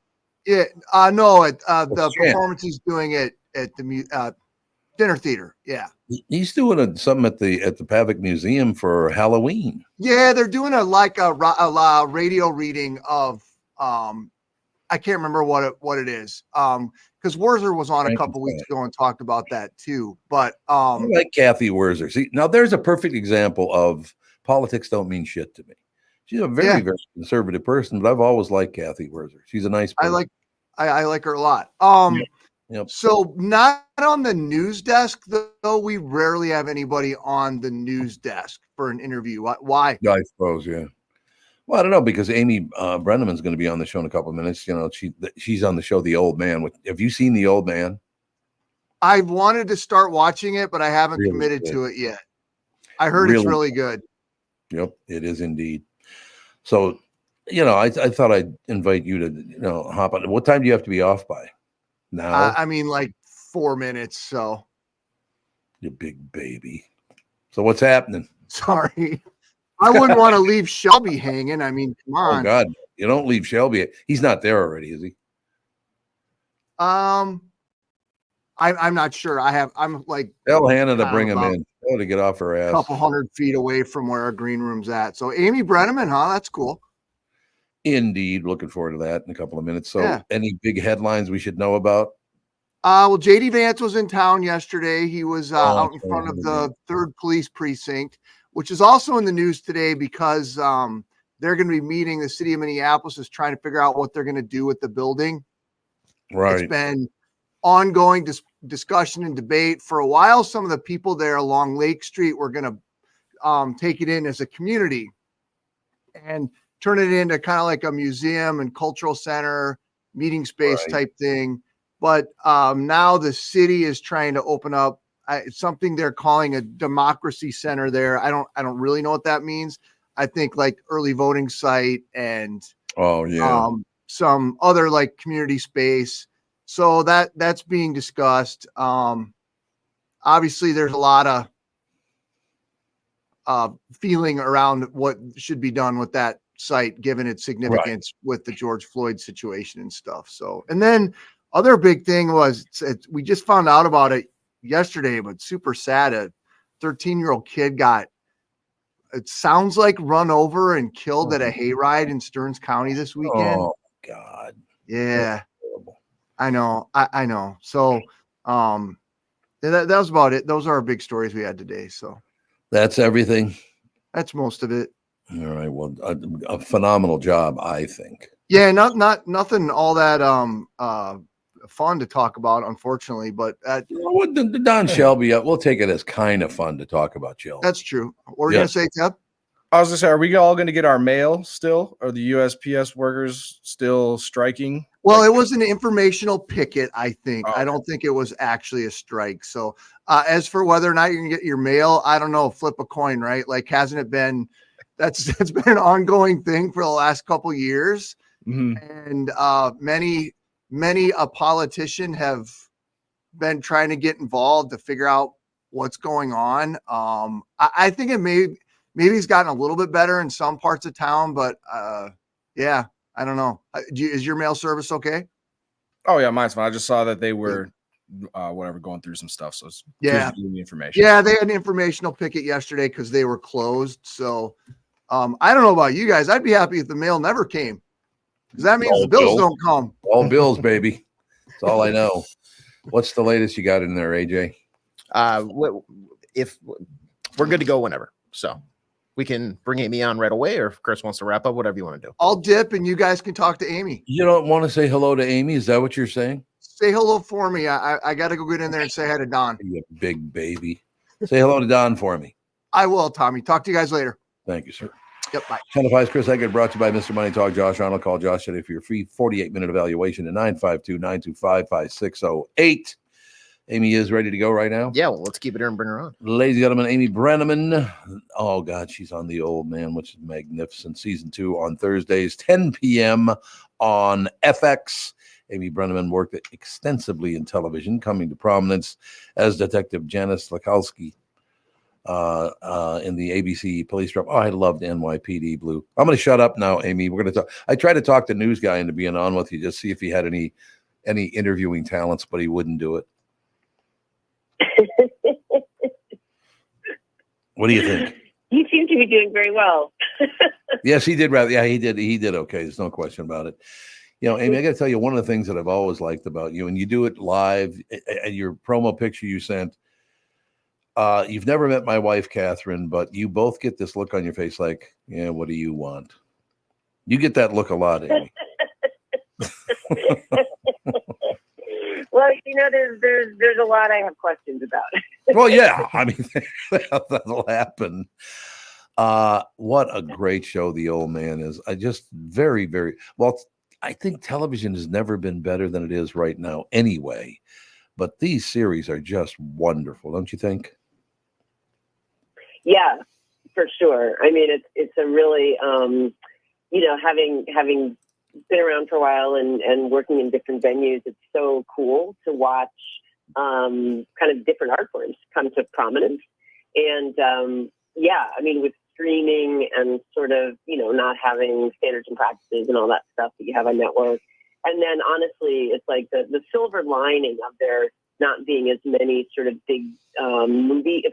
Yeah. No, at the Chan. performance he's doing at the dinner theater. Yeah. He's doing something at the Havoc Museum for Halloween. Yeah, they're doing a radio reading of I can't remember what it is. Because Werzer was on a couple weeks ago and talked about that too. But I like Kathy Werzer. See, now there's a perfect example of politics don't mean shit to me. She's a very, very conservative person, but I've always liked Kathy Werzer. She's a nice person. I like her a lot. So not on the news desk, though. We rarely have anybody on the news desk for an interview. Why? I suppose, yeah. Well, I don't know, because Amy Brenneman's going to be on the show in a couple of minutes. You know, she's on the show, The Old Man. Have you seen The Old Man? I've wanted to start watching it, but I haven't committed to it yet. I heard it's really good. Yep, it is indeed. So, you know, I thought I'd invite you to, hop on. What time do you have to be off by? Now? I mean, like 4 minutes. So, you big baby. So what's happening? Sorry. I wouldn't want to leave Shelby hanging. I mean, come on. Oh God, you don't leave Shelby. He's not there already, is he? I'm not sure. I'm like, tell Hannah to bring him in. Oh, to get off her ass. A couple 100 feet away from where our green room's at. So Amy Brenneman, huh? That's cool. Indeed. Looking forward to that in a couple of minutes. So any big headlines we should know about? Well, JD Vance was in town yesterday. He was out in front of the 3rd Police Precinct, which is also in the news today because they're going to be meeting. The city of Minneapolis is trying to figure out what they're going to do with the building. Right. It's been ongoing discussion and debate for a while. Some of the people there along Lake Street were going to take it in as a community and turn it into kind of like a museum and cultural center, meeting space type thing. But now the city is trying to open up something they're calling a democracy center there. I don't really know what that means. I think like early voting site and some other like community space. So that's being discussed. Obviously there's a lot of feeling around what should be done with that site, given its significance with the George Floyd situation and stuff. So, and then other big thing was we just found out about it yesterday, but super sad. A 13-year-old kid it sounds like run over and killed at a hayride in Stearns County this weekend. Oh God. Yeah. I know. I know. So, that was about it. Those are our big stories we had today. So that's everything. That's most of it. All right. Well, a phenomenal job, I think. Yeah. Nothing all that, fun to talk about, unfortunately, but Don Shelby, we'll take it as kind of fun to talk about Shelby. That's true. What were you going to say, Ted? I was going to say, are we all going to get our mail still? Are the USPS workers still striking? Well, it was an informational picket, I think. I don't think it was actually a strike. So as for whether or not you're going to get your mail, I don't know. Flip a coin, right? Like, hasn't it been, that's been an ongoing thing for the last couple of years. Mm-hmm. And many a politician have been trying to get involved to figure out what's going on. I think maybe it's gotten a little bit better in some parts of town, but yeah, I don't know. Is your mail service okay? Oh yeah, mine's fine. I just saw that they were going through some stuff. So it's the information. Yeah, they had an informational picket yesterday because they were closed. So I don't know about you guys. I'd be happy if the mail never came. Because that means the bills don't come. All bills, baby. That's all I know. What's the latest you got in there, AJ? If we're good to go whenever. So we can bring Amy on right away, or if Chris wants to wrap up, whatever you want to do. I'll dip and you guys can talk to Amy. You don't want to say hello to Amy? Is that what you're saying? Say hello for me. I got to go get in there and say hi to Don. You big baby. Say hello to Don for me. I will, Tommy. Talk to you guys later. Thank you, sir. Yep, bye. 10 to 5 Chris Egert, brought to you by Mr. Money Talk. Josh Arnold. Call Josh today for your free 48-minute evaluation at 952-925-5608. Amy is ready to go right now. Yeah, well, let's keep it here and bring her on. Ladies and gentlemen, Amy Brenneman. Oh, God, she's on The Old Man, which is magnificent. Season 2 on Thursdays, 10 p.m. on FX. Amy Brenneman worked extensively in television, coming to prominence as Detective Janice Licalsi in the ABC police drama. Oh, I loved NYPD Blue. I'm going to shut up now, Amy. We're going to talk. I tried to talk the news guy into being on with you, just see if he had any interviewing talents, but he wouldn't do it. What do you think? You seem to be doing very well. Yes, he did. Rather, yeah, he did. He did okay. There's no question about it. You know, Amy, I got to tell you, one of the things that I've always liked about you, and you do it live, and your promo picture you sent. You've never met my wife, Catherine, but you both get this look on your face, like, yeah, what do you want? You get that look a lot, Amy. Well, you know, there's a lot I have questions about. Well, yeah, I mean, that'll happen. What a great show The Old Man is. I just very, very well. I think television has never been better than it is right now, anyway. But these series are just wonderful, don't you think? Yeah, for sure. I mean, it's a really, you know, having been around for a while and working in different venues, it's so cool to watch kind of different art forms come to prominence. And yeah, I mean, with streaming and sort of, you know, not having standards and practices and all that stuff that you have on network. And then honestly, it's like the silver lining of there not being as many sort of big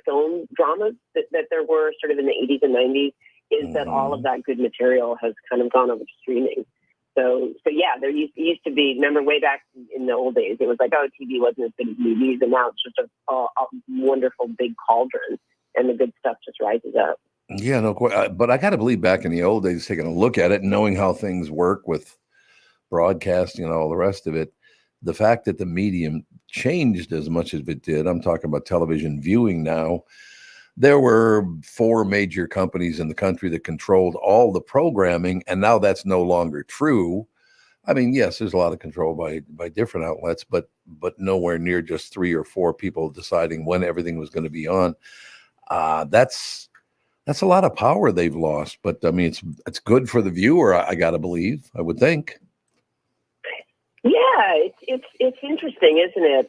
film dramas that there were sort of in the 80s and 90s is that all of that good material has kind of gone over to streaming. So yeah, there used to be, remember way back in the old days, it was like, oh, TV wasn't as good as movies, and now it's just a wonderful big cauldron, and the good stuff just rises up. Yeah, no, but I got to believe back in the old days, taking a look at it, and knowing how things work with broadcasting and all the rest of it, the fact that the medium changed as much as it did, I'm talking about television viewing now, there were 4 major companies in the country that controlled all the programming, and now that's no longer true. I mean, yes, there's a lot of control by different outlets, but nowhere near just 3 or 4 people deciding when everything was going to be on. That's a lot of power they've lost, but I mean, it's good for the viewer. I got to believe, I would think. Yeah, it's interesting, isn't it?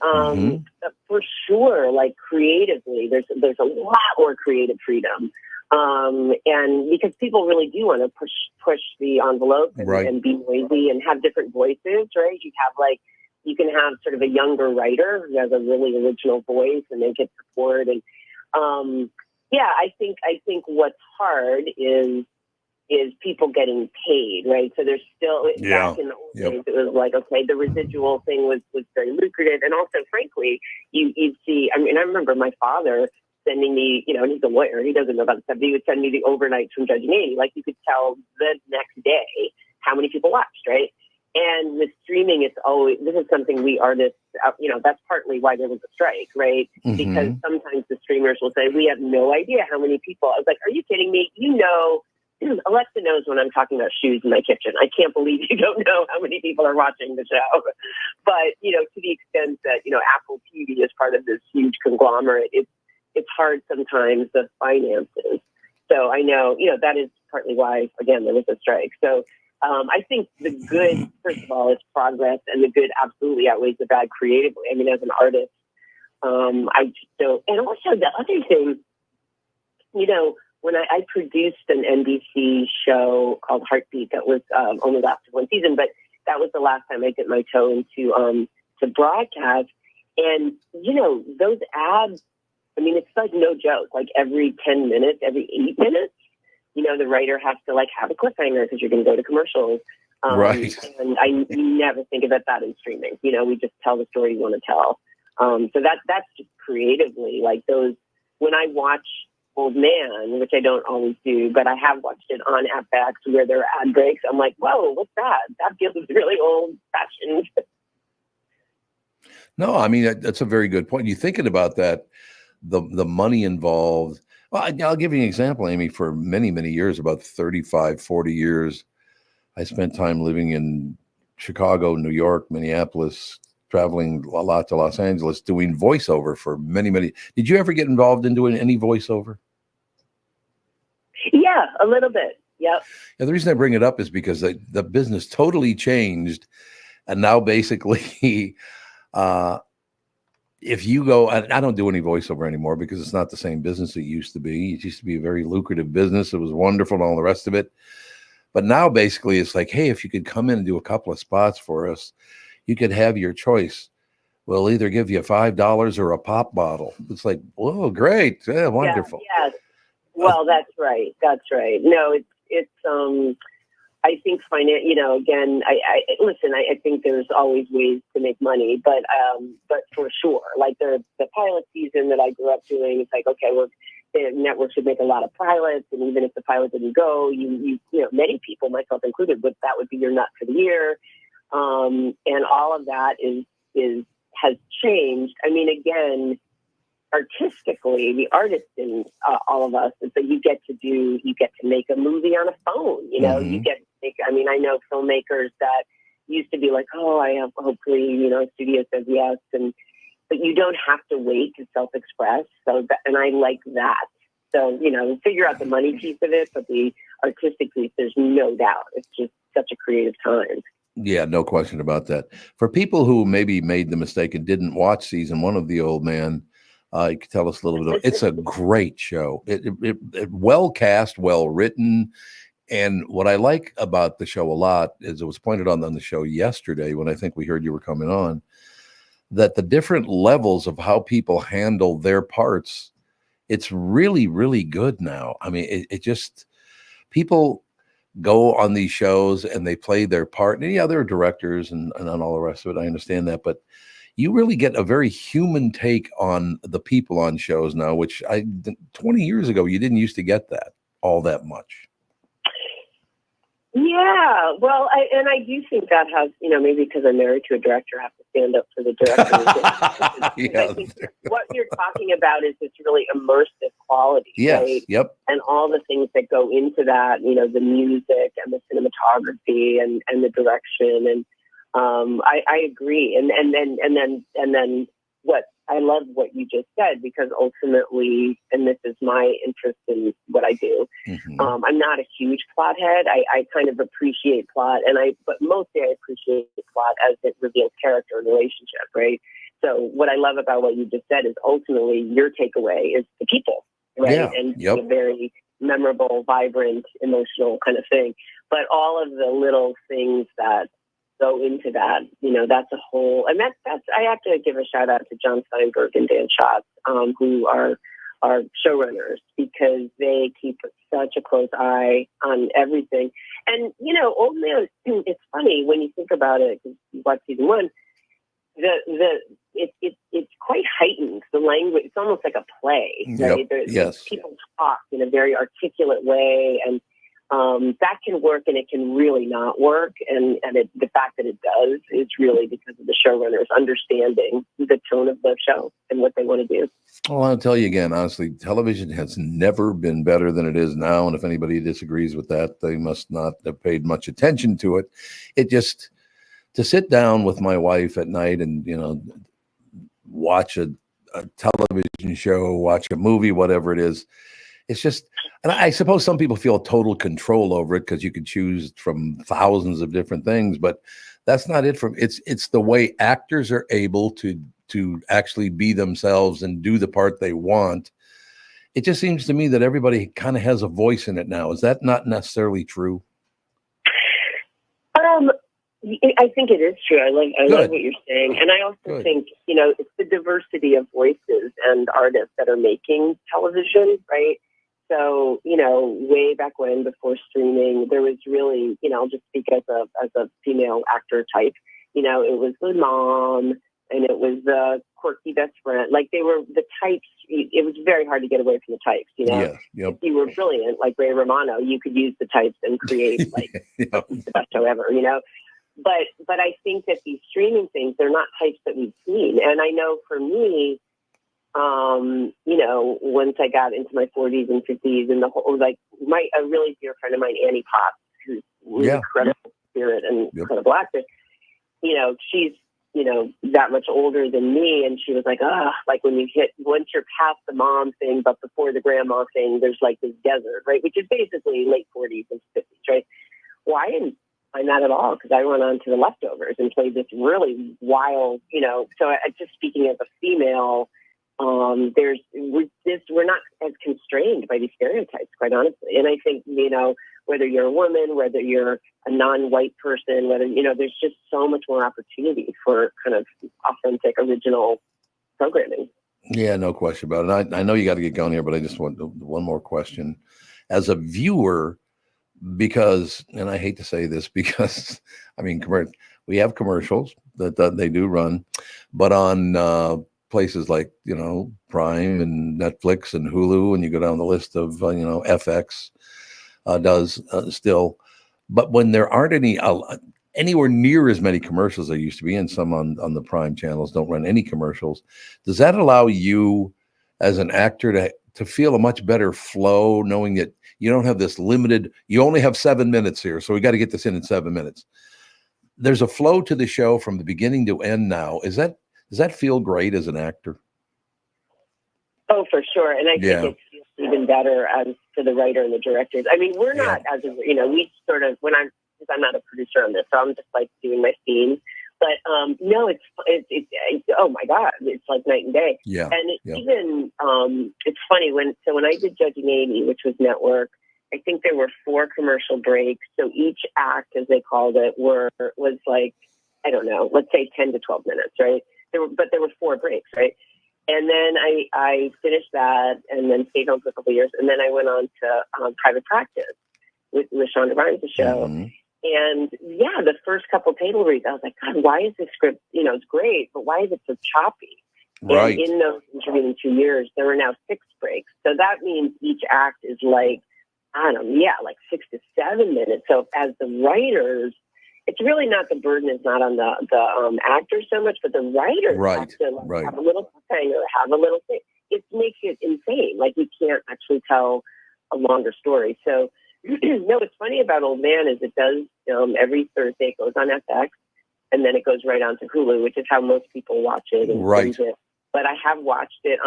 For sure, like creatively, there's a lot more creative freedom, and because people really do want to push the envelope and be noisy and have different voices, right? You can have sort of a younger writer who has a really original voice, and they get support. And yeah, I think what's hard is people getting paid, right? So there's still, back in the old days, it was like, okay, the residual thing was very lucrative. And also, frankly, you'd see, I mean, I remember my father sending me, you know, and he's a lawyer, he doesn't know about stuff, but he would send me the overnights from Judge and Amy. Like, you could tell the next day how many people watched, right? And with streaming, it's always, this is something we artists, you know, that's partly why there was a strike, right? Because sometimes the streamers will say, we have no idea how many people. I was like, are you kidding me? You know, Alexa knows when I'm talking about shoes in my kitchen. I can't believe you don't know how many people are watching the show. But, you know, to the extent that, you know, Apple TV is part of this huge conglomerate, it's hard sometimes, the finances. So I know, you know, that is partly why, again, there was a strike. So I think the good, first of all, is progress, and the good absolutely outweighs the bad creatively. I mean, as an artist, I just don't. And also the other thing, you know, when I produced an NBC show called Heartbeat that was only lasted 1 season, but that was the last time I dipped my toe into to broadcast. And, you know, those ads, I mean, it's like no joke, like every 10 minutes, every 8 minutes, you know, the writer has to like have a cliffhanger because you're going to go to commercials. Right. And I never think about that in streaming. You know, we just tell the story you want to tell. So that's just creatively like those, when I watch Old Man, which I don't always do, but I have watched it on FX where there are ad breaks. I'm like, whoa, what's that? That feels really old fashioned. No, I mean, that's a very good point. You're thinking about that, the money involved. Well, I'll give you an example, Amy. For many, many years, about 35, 40 years, I spent time living in Chicago, New York, Minneapolis, traveling a lot to Los Angeles, doing voiceover for many, many. Did you ever get involved in doing any voiceover? Yeah, a little bit. Yep. Yeah, the reason I bring it up is because the business totally changed, and now basically if you go, I don't do any voiceover anymore because it's not the same business it used to be. It used to be a very lucrative business. It was wonderful and all the rest of it. But now basically it's like, hey, if you could come in and do a couple of spots for us, you could have your choice. We'll either give you $5 or a pop bottle. It's like, whoa, great. Yeah, wonderful. Yes. Well, that's right. That's right. No, it's I think again, I think there's always ways to make money, but for sure, like the pilot season that I grew up doing, it's like, okay, the network should make a lot of pilots, and even if the pilot didn't go, you know, many people, myself included, that would be your nut for the year, and all of that has changed. I mean, again, artistically, the artists in all of us is that you get to make a movie on a phone. You know, you get to make. I mean, I know filmmakers that used to be like, oh, I have hopefully, you know, a studio says yes, but you don't have to wait to self-express. And I like that. So, you know, figure out the money piece of it, but the artistic piece, there's no doubt. It's just such a creative time. Yeah, no question about that. For people who maybe made the mistake and didn't watch season 1 of The Old Man, you could tell us a little bit. It's a great show. It well cast, well written. And what I like about the show a lot is it was pointed on the show yesterday when I think we heard you were coming on, that the different levels of how people handle their parts, it's really, really good now. I mean, it just, people go on these shows and they play their part. And yeah, there are directors and all the rest of it. I understand that. But you really get a very human take on the people on shows now, which 20 years ago, you didn't used to get that all that much. Yeah, well, I do think that has, you know, maybe because I'm married to a director, I have to stand up for the director. Yeah. I think what you're talking about is this really immersive quality, yes, right? Yep. And all the things that go into that, you know, the music and the cinematography and the direction, and I agree. And then what I love what you just said, because ultimately, and this is my interest in what I do. I'm not a huge plot head. I kind of appreciate plot, but mostly I appreciate plot as it reveals character and relationship, right? So what I love about what you just said is ultimately your takeaway is the people, right? Yeah. And Yep. a very memorable, vibrant, emotional kind of thing. But all of the little things that go into that, you know, that's a whole, and that's I have to give a shout out to John Steinberg and Dan Schatz, who are showrunners, because they keep such a close eye on everything. And, you know, Old Man, it's funny when you think about it, because you watch season 1, it's quite heightened. The language, it's almost like a play, right? Yep. Yes. People talk in a very articulate way, and that can work and it can really not work. And the fact that it does is really because of the showrunners understanding the tone of the show and what they want to do. Well, I'll tell you again, honestly, television has never been better than it is now. And if anybody disagrees with that, they must not have paid much attention to it. It just, to sit down with my wife at night and, you know, watch a television show, watch a movie, whatever it is, it's just, and I suppose some people feel total control over it because you could choose from thousands of different things, but that's not it. It's the way actors are able to actually be themselves and do the part they want. It just seems to me that everybody kind of has a voice in it now. Is that not necessarily true? I think it is true. I love what you're saying. And I also think, you know, it's the diversity of voices and artists that are making television, right? So, you know, way back when, before streaming, there was really, you know, I'll just speak as a female actor type, you know, it was the mom and it was the quirky best friend. Like, they were the types. It was very hard to get away from the types, you know. Yeah, yep. If you were brilliant, like Ray Romano, you could use the types and create like the best show ever, you know. But I think that these streaming things, they're not types that we've seen. And I know for me, you know, once I got into my 40s and 50s and the whole, like, a really dear friend of mine, Annie Potts, who's an incredible spirit and incredible actor, you know, she's, you know, that much older than me. And she was like, like when you once you're past the mom thing, but before the grandma thing, there's like this desert, right? Which is basically late 40s and 50s, right? Well, find that at all because I went on to The Leftovers and played this really wild, so just speaking as a female, we're not as constrained by these stereotypes, quite honestly. And I think, whether you're a woman, whether you're a non-white person, whether, there's just so much more opportunity for kind of authentic, original programming. Yeah, no question about it. I know you got to get going here, but I just want one more question. As a viewer, because, and I hate to say this because, we have commercials that they do run, but on places like, Prime and Netflix and Hulu, and you go down the list of, FX does still. But when there aren't anywhere near as many commercials as there used to be, and some on the Prime channels don't run any commercials, does that allow you as an actor to feel a much better flow, knowing that you don't have this limited, you only have 7 minutes here, so we got to get this in 7 minutes. There's a flow to the show from the beginning to end now. Does that feel great as an actor? Oh, for sure. And I think it's even better for the writer and the directors. We're not we sort of, because I'm not a producer on this, so I'm just like doing my scene. But no, it's oh my God, it's like night and day. Yeah. And even it's funny when I did Judging Amy, which was network, I think there were 4 commercial breaks. So each act, as they called it, was like, I don't know, let's say 10 to 12 minutes, right? There were 4 breaks, right? And then I finished that and then stayed home for a couple of years. And then I went on to Private Practice with Shonda Rhimes' show. Mm-hmm. And yeah, the first couple table reads, I was like, God, why is this script, it's great, but why is it so choppy? Right. And in those intervening 2 years, there were now 6 breaks. So that means each act is like, I don't know, like 6 to 7 minutes. So as the writers, it's really not, the burden is not on the actors so much, but the writers have to have a little cliffhanger, have a little thing. It makes it insane. Like you can't actually tell a longer story. So no, what's funny about Old Man is it does every Thursday. It goes on FX, and then it goes right on to Hulu, which is how most people watch it. And binge it. But I have watched it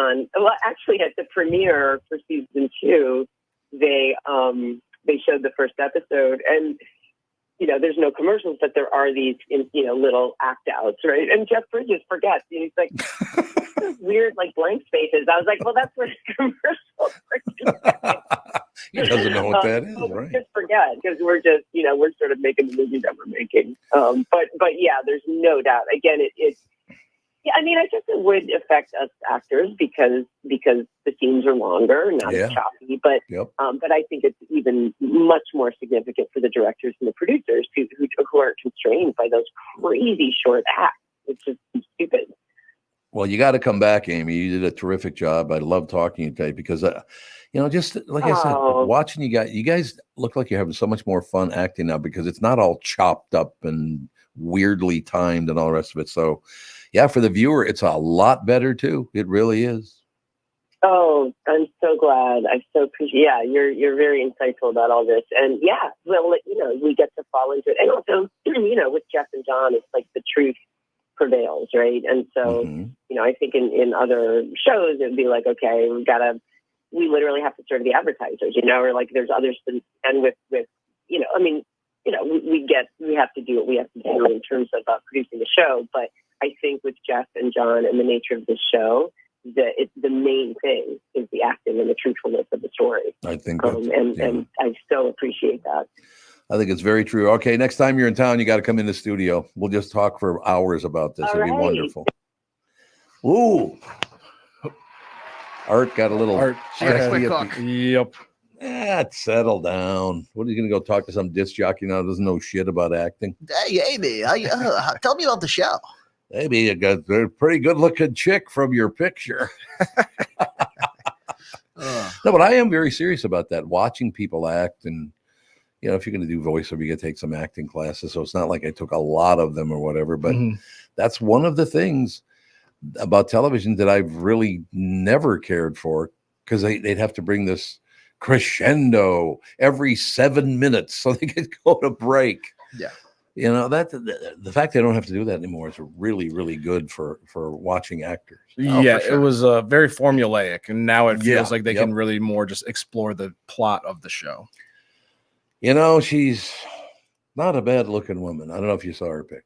actually at the premiere for season 2, they showed the first episode, and there's no commercials, but there are these little act outs, right? And Jeff Bridges forgets. He's like, weird, like blank spaces. I was like, well, that's what commercials are. He doesn't know what that is, right? Just forget, because we're just, we're sort of making the movie that we're making. But yeah, there's no doubt. Again, I guess it would affect us actors because the scenes are longer, not as choppy. But I think it's even much more significant for the directors and the producers who are constrained by those crazy short acts. It's just stupid. Well, you got to come back, Amy. You did a terrific job. I love talking to you today because, just like I said, watching you guys look like you're having so much more fun acting now because it's not all chopped up and weirdly timed and all the rest of it. So, yeah, for the viewer, it's a lot better too. It really is. Oh, I'm so glad. I so appreciate. Yeah, you're very insightful about all this, and yeah, well, we get to fall into it, and also, with Jeff and John, it's like the truth prevails, right? And so, I think in other shows it'd be like, okay, we literally have to serve the advertisers, or like there's others, and with we have to do what we have to do in terms of producing the show, but I think with Jeff and John and the nature of the show, the main thing is the acting and the truthfulness of the story. I think and I so appreciate that. I think it's very true. Okay, next time you're in town, you got to come in the studio. We'll just talk for hours about this. It'd be wonderful. Ooh. Art got a little... Yep. Settle down. What are you going to go talk to some disc jockey now who doesn't know shit about acting? Hey, Amy, tell me about the show. Maybe you got a pretty good-looking chick from your picture. No, but I am very serious about that. Watching people act, and if you're going to do voiceover, you got to take some acting classes. So it's not like I took a lot of them or whatever. But that's one of the things about television that I've really never cared for, because they'd have to bring this crescendo every 7 minutes so they could go to break. Yeah. That the fact they don't have to do that anymore is really, really good for watching actors. Yeah, for sure. It was very formulaic, and now it feels like they can really more just explore the plot of the show. Not a bad looking woman. I don't know if you saw her picture.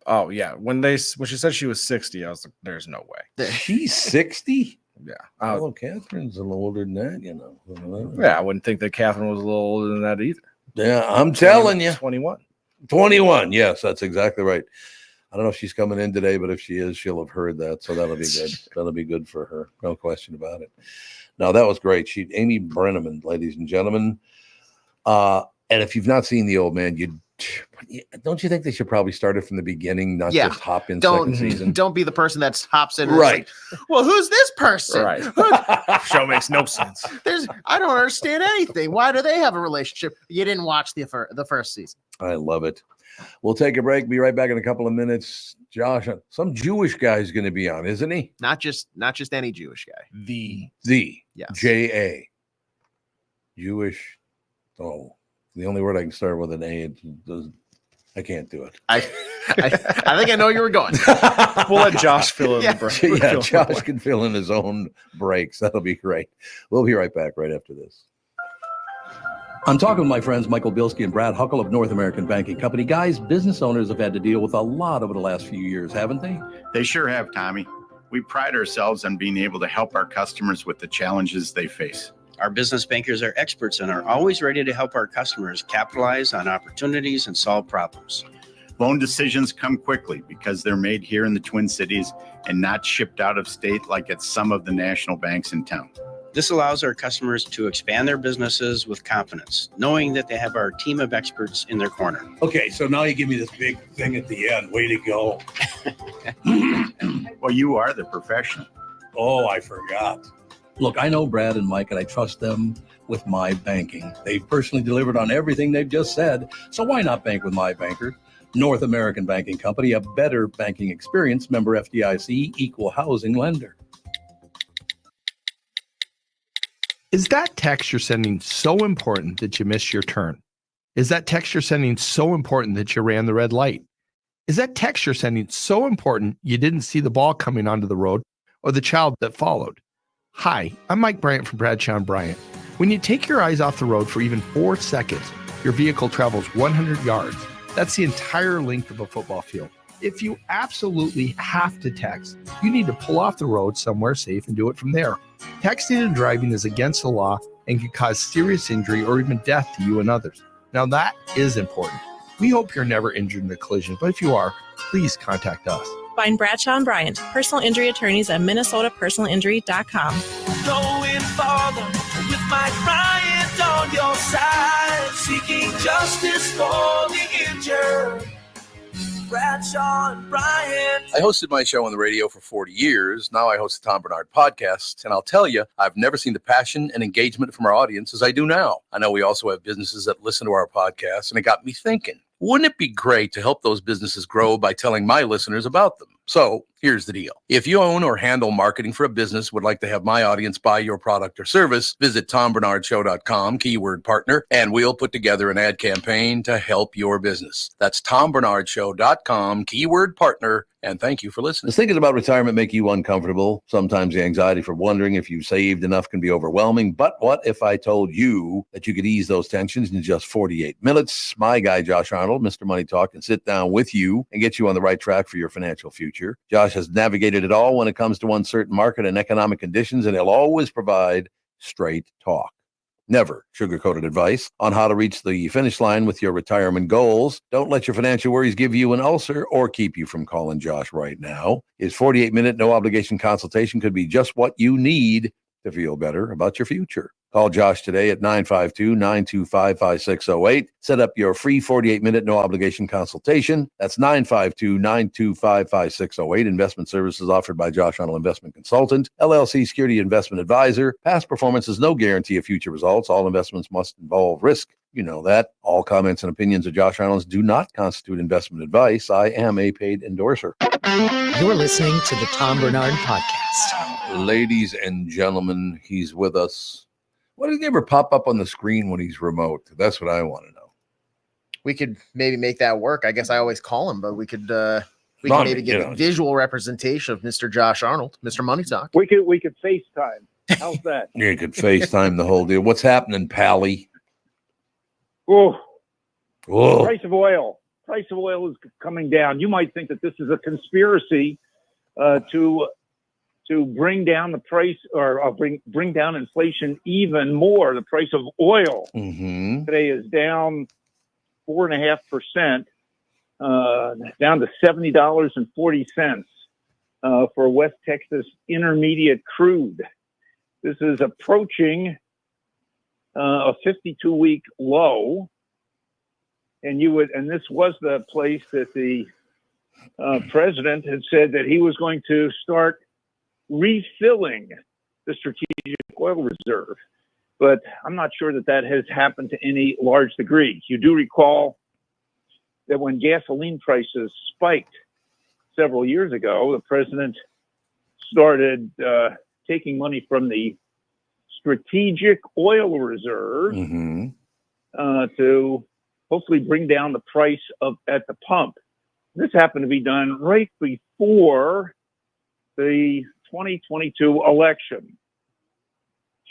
Oh yeah, when she said she was 60, I was like, "There's no way." She's 60. Yeah. Oh, Catherine's a little older than that, you know. Yeah, I wouldn't think that Catherine was a little older than that either. Yeah, I'm telling you. 21. 21. Yes, that's exactly right. I don't know if she's coming in today, but if she is, she'll have heard that. So that'll be good. That'll be good for her. No question about it. No, that was great. Amy Brenneman, ladies and gentlemen. And if you've not seen the old man, don't you think they should probably start it from the beginning, not just hop in second season? Don't be the person that hops in. Right. Like, well, who's this person? Right. Show makes no sense. I don't understand anything. Why do they have a relationship? You didn't watch the first season. I love it. We'll take a break. Be right back in a couple of minutes. Josh, some Jewish guy is going to be on, isn't he? Not just any Jewish guy. The yes. J-A. Jewish. Oh, the only word I can start with an A. I can't do it. I think I know you were going. We'll let Josh fill in the break. Yeah, Josh can fill in his own breaks. That'll be great. We'll be right back right after this. I'm talking with my friends Michael Bilski and Brad Huckle of North American Banking Company. Guys, business owners have had to deal with a lot over the last few years, haven't they? They sure have, Tommy. We pride ourselves on being able to help our customers with the challenges they face. Our business bankers are experts and are always ready to help our customers capitalize on opportunities and solve problems. Loan decisions come quickly because they're made here in the Twin Cities and not shipped out of state like at some of the national banks in town. This allows our customers to expand their businesses with confidence, knowing that they have our team of experts in their corner. Okay, so now you give me this big thing at the end. Way to go. Well, you are the professional. Oh, I forgot. Look, I know Brad and Mike, and I trust them with my banking. They've personally delivered on everything they've just said, so why not bank with my banker? North American Banking Company, a better banking experience, member FDIC, equal housing lender. Is that text you're sending so important that you missed your turn? Is that text you're sending so important that you ran the red light? Is that text you're sending so important you didn't see the ball coming onto the road or the child that followed? Hi, I'm Mike Bryant from Bradshaw & Bryant. When you take your eyes off the road for even 4 seconds, your vehicle travels 100 yards. That's the entire length of a football field. If you absolutely have to text, you need to pull off the road somewhere safe and do it from there. Texting and driving is against the law and can cause serious injury or even death to you and others. Now that is important. We hope you're never injured in a collision, but if you are, please contact us. Find Bradshaw & Bryant, personal injury attorneys at minnesotapersonalinjury.com. Going farther with Mike Bryant on your side, seeking justice for the injured. Bradshaw and Bryant. I hosted my show on the radio for 40 years. Now I host the Tom Barnard Podcast. And I'll tell you, I've never seen the passion and engagement from our audience as I do now. I know we also have businesses that listen to our podcast, and it got me thinking, wouldn't it be great to help those businesses grow by telling my listeners about them? So here's the deal. If you own or handle marketing for a business, would like to have my audience buy your product or service, visit TomBernardShow.com, keyword partner, and we'll put together an ad campaign to help your business. That's TomBernardShow.com, keyword partner, and thank you for listening. Does thinking about retirement make you uncomfortable? Sometimes the anxiety for wondering if you saved enough can be overwhelming, but what if I told you that you could ease those tensions in just 48 minutes? My guy, Josh Arnold, Mr. Money Talk, can sit down with you and get you on the right track for your financial future. Josh has navigated it all when it comes to uncertain market and economic conditions, and he'll always provide straight talk. Never sugar-coated advice on how to reach the finish line with your retirement goals. Don't let your financial worries give you an ulcer or keep you from calling Josh right now. His 48-minute no-obligation consultation could be just what you need to feel better about your future. Call Josh today at 952-925-5608. Set up your free 48-minute no-obligation consultation. That's 952-925-5608. Investment services offered by Josh Arnold Investment Consultant, LLC Security Investment Advisor. Past performance is no guarantee of future results. All investments must involve risk. You know that. All comments and opinions of Josh Arnold's do not constitute investment advice. I am a paid endorser. You're listening to the Tom Barnard Podcast. Ladies and gentlemen, he's with us. Why does he ever pop up on the screen when he's remote? That's what I want to know. We could maybe make that work. I guess I always call him, but we could maybe get a visual representation of Mr. Josh Arnold, Mr. Money Talk. We could FaceTime. How's that? You could FaceTime the whole deal. What's happening, Pally? Oh, Whoa. Price of oil is coming down. You might think that this is a conspiracy to bring down the price or bring down inflation even more. The price of oil today is down 4.5%, down to $70.40 for West Texas Intermediate crude. This is approaching a 52-week low, and this was the place that the president had said that he was going to start refilling the strategic oil reserve. But I'm not sure that has happened to any large degree. You do recall that when gasoline prices spiked several years ago, the president started taking money from the strategic oil reserve to hopefully bring down the price at the pump. This happened to be done right before the 2022 election.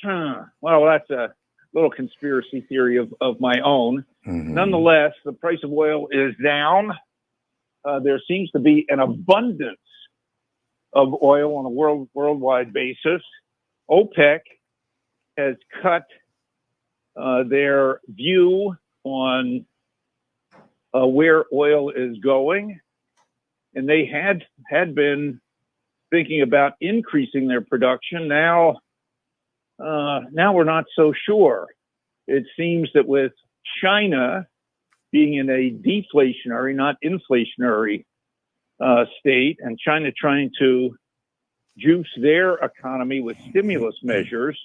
Well, that's a little conspiracy theory of my own. Nonetheless, the price of oil is down. There seems to be an abundance of oil on a worldwide basis. OPEC has cut their view on where oil is going, and they had been thinking about increasing their production. Now we're not so sure. It seems that with China being in a deflationary, not inflationary state, and China trying to juice their economy with stimulus measures,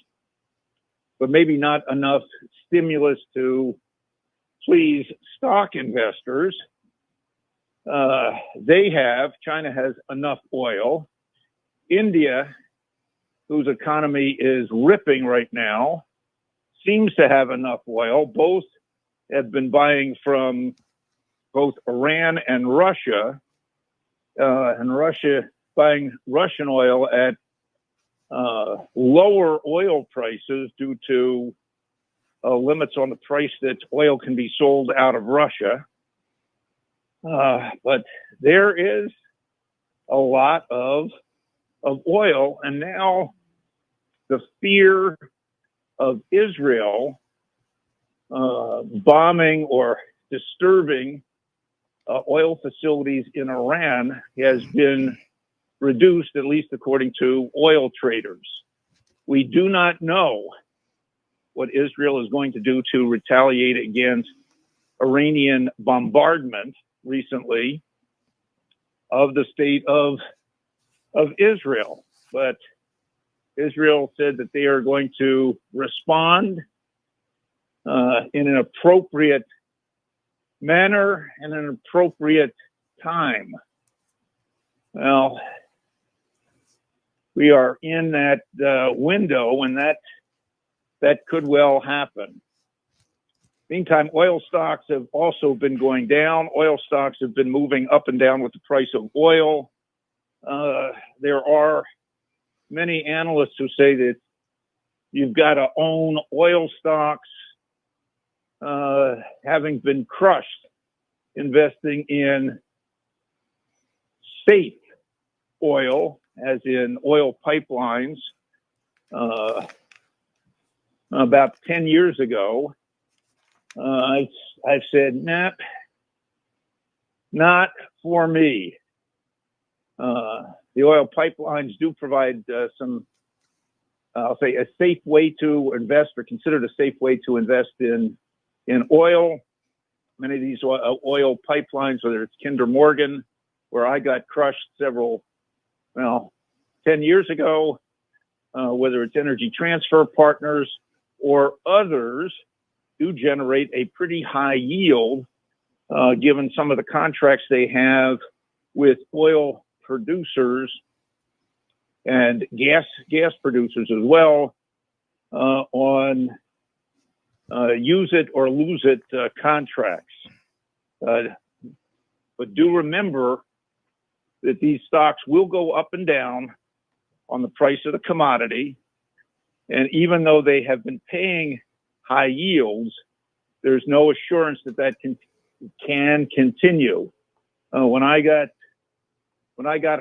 but maybe not enough stimulus to please stock investors. China has enough oil. India, whose economy is ripping right now, seems to have enough oil. Both have been buying from both Iran and Russia, buying Russian oil at lower oil prices due to limits on the price that oil can be sold out of Russia. But there is a lot of oil, and now the fear of Israel bombing or disturbing oil facilities in Iran has been reduced, at least according to oil traders. We do not know what Israel is going to do to retaliate against Iranian bombardment recently of the state of Israel. But Israel said that they are going to respond in an appropriate manner and an appropriate time. Well, we are in that window, and that could well happen. Meantime, oil stocks have also been going down. Oil stocks have been moving up and down with the price of oil. There are many analysts who say that you've got to own oil stocks, having been crushed, investing in safe oil, as in oil pipelines. About 10 years ago, I've said, nah, not for me. The oil pipelines do provide some, I'll say, a safe way to invest, or considered a safe way to invest in oil. Many of these oil pipelines, whether it's Kinder Morgan, where I got crushed 10 years ago, whether it's Energy Transfer Partners or others, do generate a pretty high yield, given some of the contracts they have with oil producers and gas producers as well, on use it or lose it contracts. But do remember that these stocks will go up and down on the price of the commodity. And even though they have been paying high yields, there's no assurance that can continue. When I got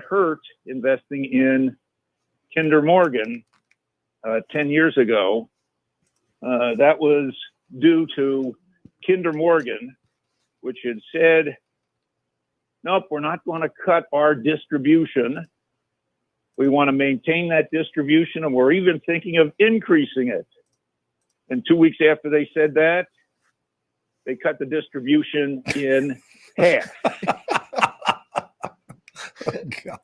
hurt investing in Kinder Morgan 10 years ago, that was due to Kinder Morgan, which had said, nope, we're not going to cut our distribution. We want to maintain that distribution, and we're even thinking of increasing it. And 2 weeks after they said that, they cut the distribution in half.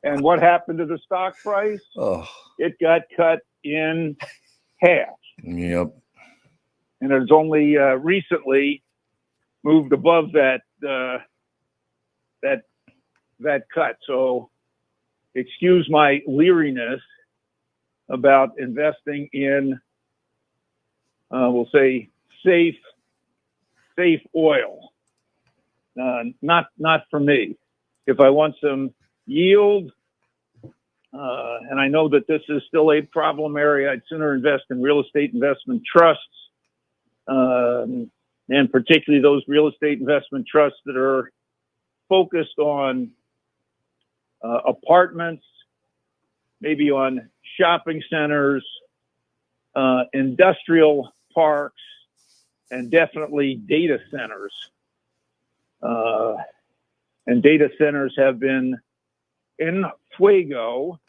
And what happened to the stock price? Oh. It got cut in half. Yep. And it's only recently moved above that cut. So excuse my leeriness about investing in, we'll say, safe oil. Not for me. If I want some yield, and I know that this is still a problem area, I'd sooner invest in real estate investment trusts, and particularly those real estate investment trusts that are focused on apartments, maybe on shopping centers, industrial parks, and definitely data centers. And data centers have been in fuego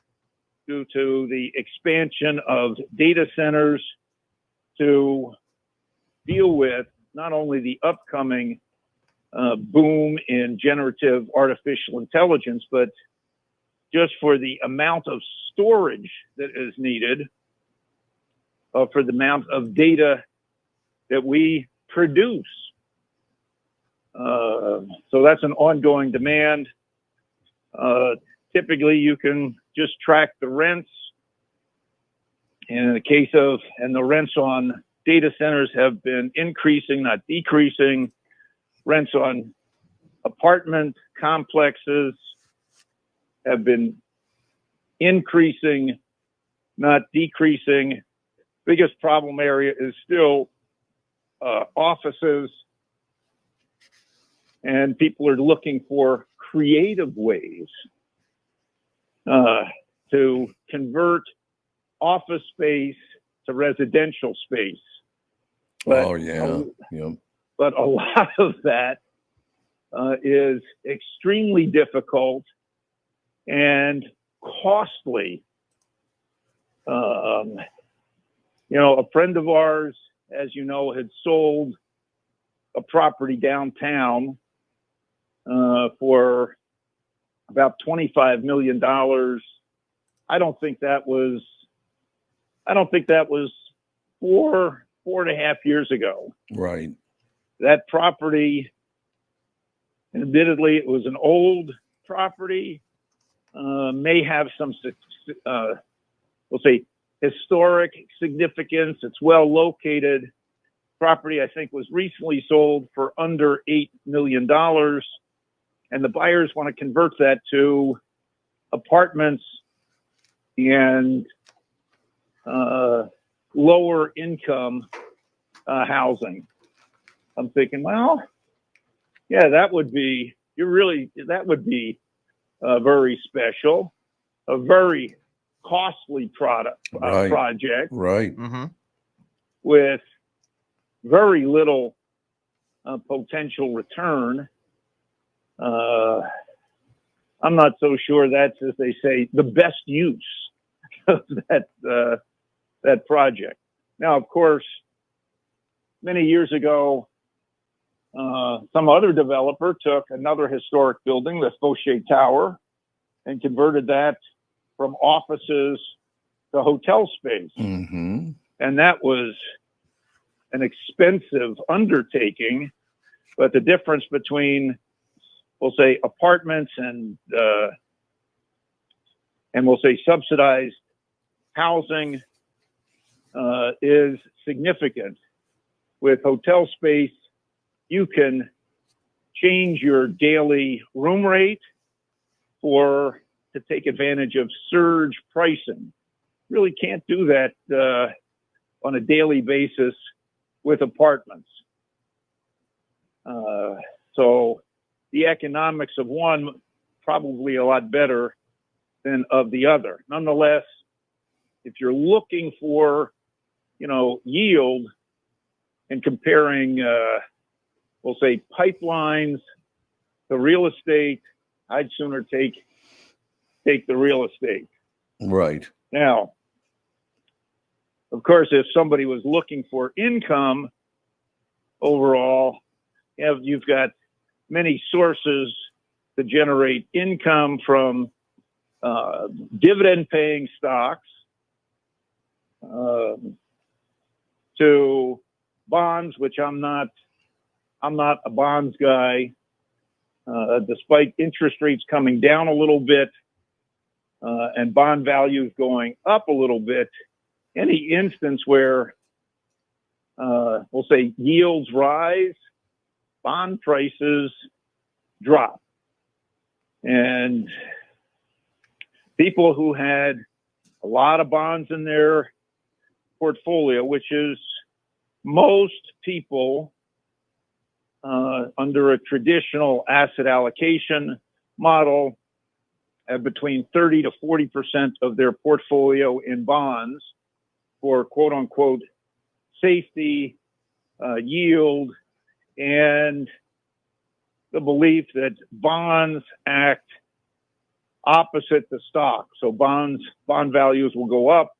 due to the expansion of data centers to deal with not only the upcoming boom in generative artificial intelligence, but just for the amount of storage that is needed, for the amount of data that we produce. So that's an ongoing demand. Typically, you can just track the rents. And in the case of, and the rents on data centers have been increasing, not decreasing. Rents on apartment complexes have been increasing, not decreasing. Biggest problem area is still offices. And people are looking for creative ways to convert office space to residential space. But but a lot of that is extremely difficult and costly. A friend of ours, as you know, had sold a property downtown for about $25 million. I don't think that was 4.5 years ago. Right. That property, admittedly, it was an old property, may have some, we'll say, historic significance. It's well located. Property, I think, was recently sold for under $8 million. And the buyers want to convert that to apartments and lower income housing. I'm thinking, well, yeah, that would be very special, a very costly project, right? With very little potential return. I'm not so sure that's, as they say, the best use of that project. Now, of course, many years ago, some other developer took another historic building, the Fauché Tower, and converted that from offices to hotel space. Mm-hmm. And that was an expensive undertaking, but the difference between, we'll say, apartments and we'll say subsidized housing is significant. With hotel space, you can change your daily room rate to take advantage of surge pricing. Really can't do that on a daily basis with apartments. So the economics of one probably a lot better than of the other. Nonetheless, if you're looking for, yield and comparing, we'll say pipelines to real estate, I'd sooner take the real estate. Right. Now, of course, if somebody was looking for income overall, you've got many sources to generate income from dividend-paying stocks to bonds, which I'm not a bonds guy. Despite interest rates coming down a little bit and bond values going up a little bit, any instance where we'll say yields rise, bond prices drop. And people who had a lot of bonds in their portfolio, which is most people under a traditional asset allocation model, have between 30 to 40% of their portfolio in bonds for quote unquote safety, yield, and the belief that bonds act opposite the stock. So bond values will go up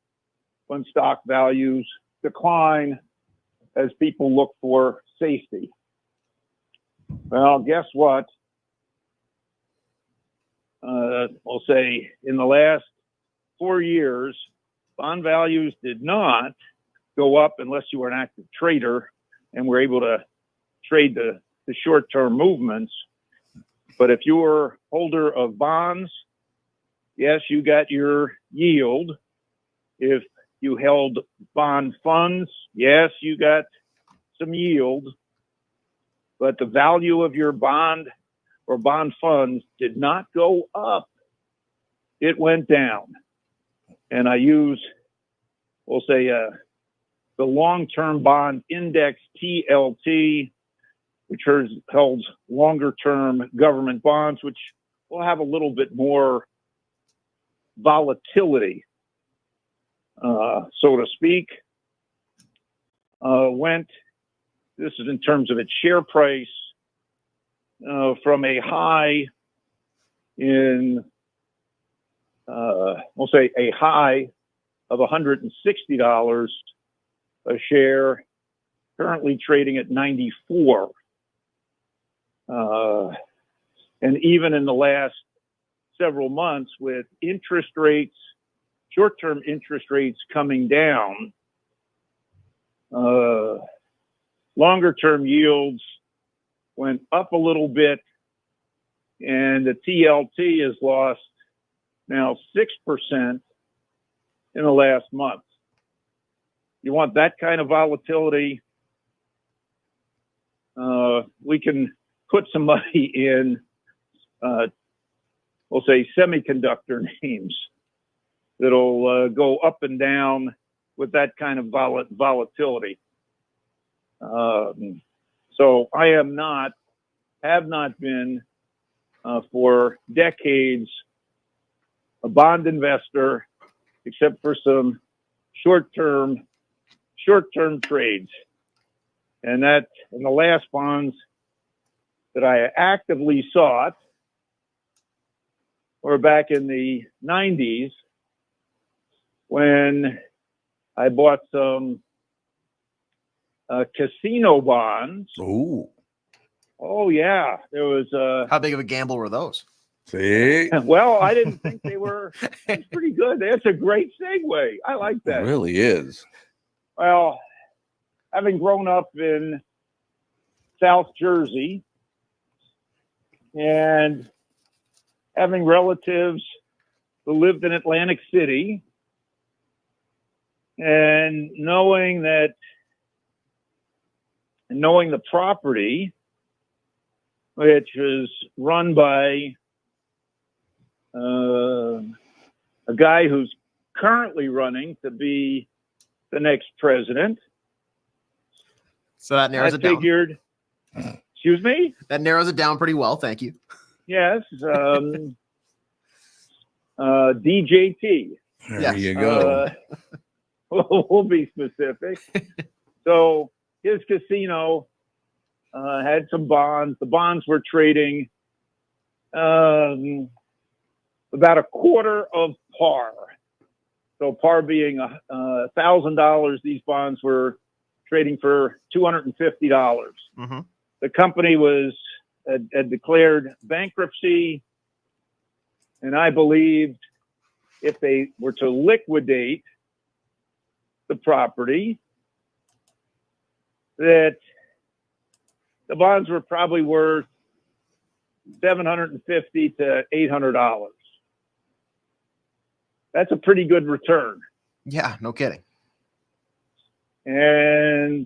when stock values decline as people look for safety. Well, guess what? We'll say in the last 4 years, bond values did not go up unless you were an active trader and were able to trade the short-term movements. But if you were a holder of bonds, yes, you got your yield. If you held bond funds, yes, you got some yield. But the value of your bond or bond funds did not go up. It went down. And I use, we'll say, the long-term bond index, TLT, which holds longer-term government bonds, which will have a little bit more volatility, so to speak, went, this is in terms of its share price, from a high in, we'll say a high of $160 a share, currently trading at 94. And even in the last several months with interest rates, short-term interest rates coming down, longer-term yields went up a little bit, and the TLT has lost now 6% in the last month. You want that kind of volatility? We can put some money in, we'll say, semiconductor names that'll go up and down with that kind of volatility. So I have not been for decades a bond investor, except for some short-term trades. And that in the last bonds that I actively sought were back in the 90s when I bought some casino bonds. Ooh. Oh yeah, there was. How big of a gamble were those? See? Well, I didn't think they were. It's pretty good. That's a great segue. I like that. It really is. Well, having grown up in South Jersey and having relatives who lived in Atlantic City, and knowing the property, which is run by a guy who's currently running to be the next president. So that narrows it down. Excuse Excuse me? That narrows it down pretty well. Thank you. Yes. DJT. There you go. We'll be specific. So his casino had some bonds. The bonds were trading about a quarter of par. So par being $1,000, these bonds were trading for $250. Mm-hmm. The company had declared bankruptcy, and I believed if they were to liquidate the property, that the bonds were probably worth $750 to $800. That's a pretty good return. Yeah, no kidding. And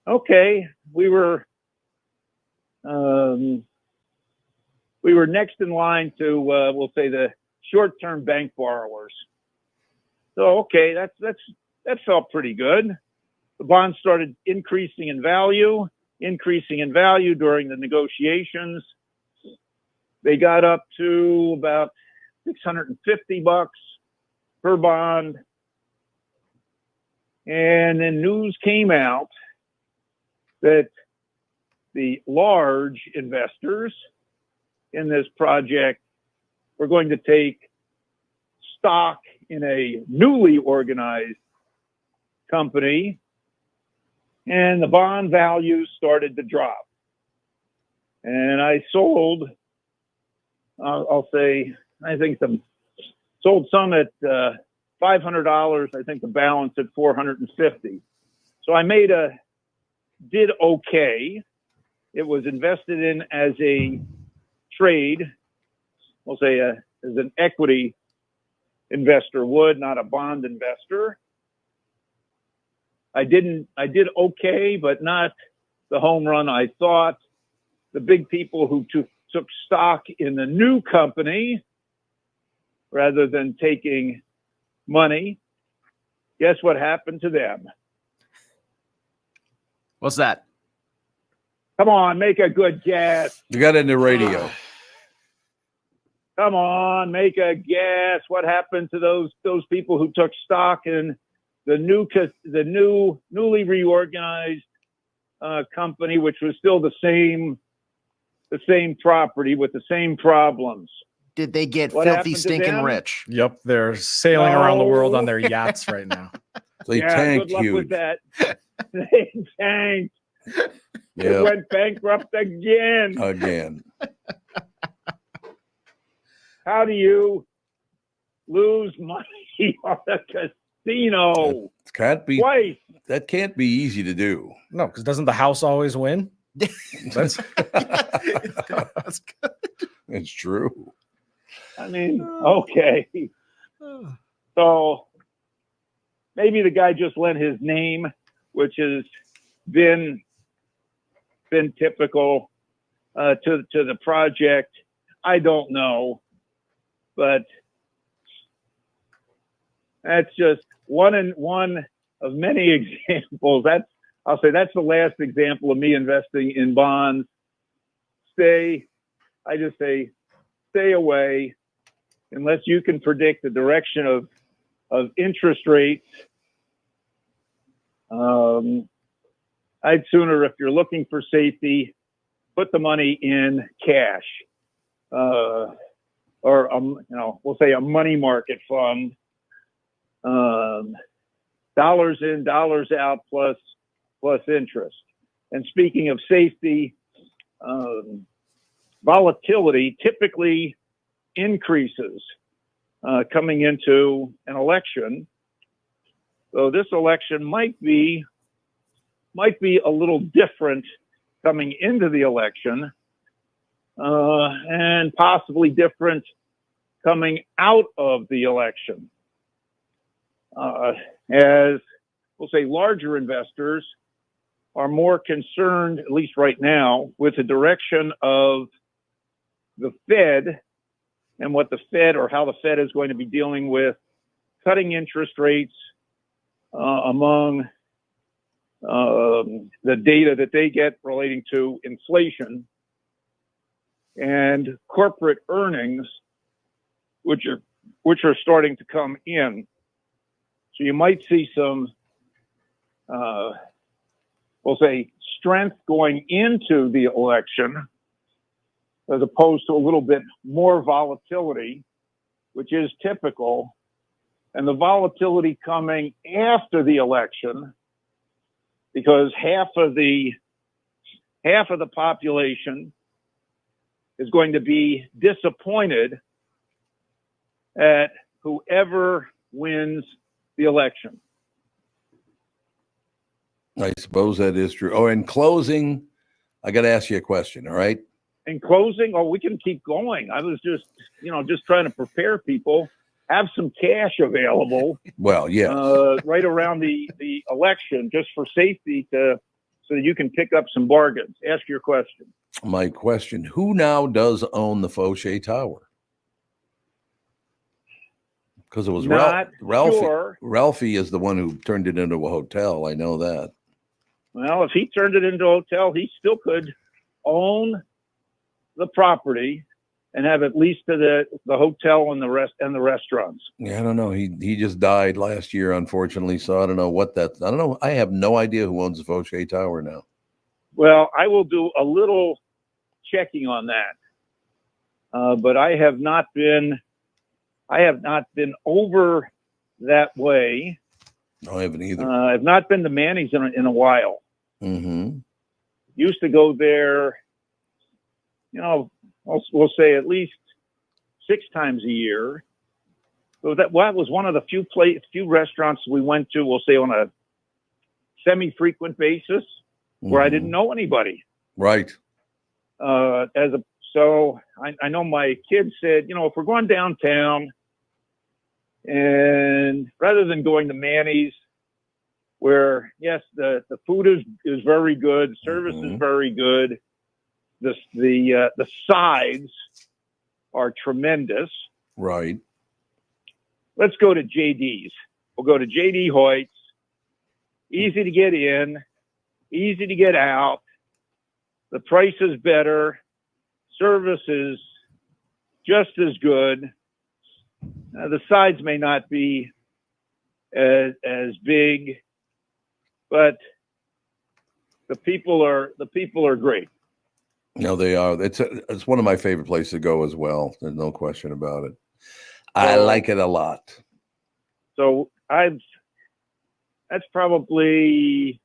okay, we were next in line to we'll say the short-term bank borrowers. So okay, that felt pretty good. The bonds started increasing in value during the negotiations. They got up to about $650 per bond. And then news came out that the large investors in this project were going to take stock in a newly organized company, and the bond values started to drop. And I sold, I'll say, I think sold some at $500. I think the balance at $450. So I did okay. It was invested in as a trade. We'll say as an equity investor would, not a bond investor. I did okay, but not the home run I thought. The big people who took stock in the new company rather than taking money, guess what happened to them? What's that? Come on, make a good guess. You got it in the radio. Come on, make a guess. What happened to those people who took stock in the newly reorganized company, which was still the same property with the same problems? Did they get What filthy, happened to stinking them? rich? Yep, they're sailing around the world on their yachts right now. They tanked good luck huge. with that. They tanked. It Yep. went bankrupt again. Again. How do you lose money on a casino? Twice. That can't be easy to do. No, because doesn't the house always win? That's That's good. It's true. I mean, okay. So maybe the guy just lent his name, which has been typical to the project. I don't know, but that's just one of many examples. I'll say that's the last example of me investing in bonds. I just say stay away unless you can predict the direction of interest rates. I'd sooner, if you're looking for safety, put the money in cash, or we'll say a money market fund. Dollars in, dollars out, plus interest. And speaking of safety, volatility typically increases coming into an election. So this election might be a little different coming into the election, and possibly different coming out of the election. As we'll say, larger investors are more concerned, at least right now, with the direction of the Fed and what the Fed, or how the Fed is going to be dealing with cutting interest rates among the data that they get relating to inflation and corporate earnings, which are starting to come in. So you might see some, we'll say, strength going into the election, as opposed to a little bit more volatility, which is typical, and the volatility coming after the election, because half of the population is going to be disappointed at whoever wins the election. I suppose that is true. Oh, in closing, I got to ask you a question. All right. In closing, we can keep going. I was just trying to prepare people, have some cash available. Well, yeah. Right around the election, just for safety, so that you can pick up some bargains. Ask your question. My question: who now does own the Fauché Tower? Because it was Ralphie. Sure. Ralphie is the one who turned it into a hotel. I know that. Well, if he turned it into a hotel, he still could own the property and have at least the hotel and the restaurants. Yeah, I don't know. He just died last year, unfortunately. So I don't know what that. I don't know. I have no idea who owns the Fauché Tower now. Well, I will do a little checking on that, but I have not been over that way. No, I haven't either. I've not been to Manny's in a while. Mm-hmm. Used to go there, we'll say at least 6 times a year. So that was one of the few restaurants we went to, we'll say on a semi-frequent basis, where I didn't know anybody. Right. So I know my kids said, if we're going downtown, and rather than going to Manny's, where yes, the food is very good, service is very good, the sides are tremendous. Right. Let's go to JD's. We'll go to JD Hoyt's. Easy to get in, easy to get out. The price is better. Service is just as good. The sides may not be as big, but the people are great. No, they are. It's one of my favorite places to go as well. There's no question about it. I like it a lot. So that's probably,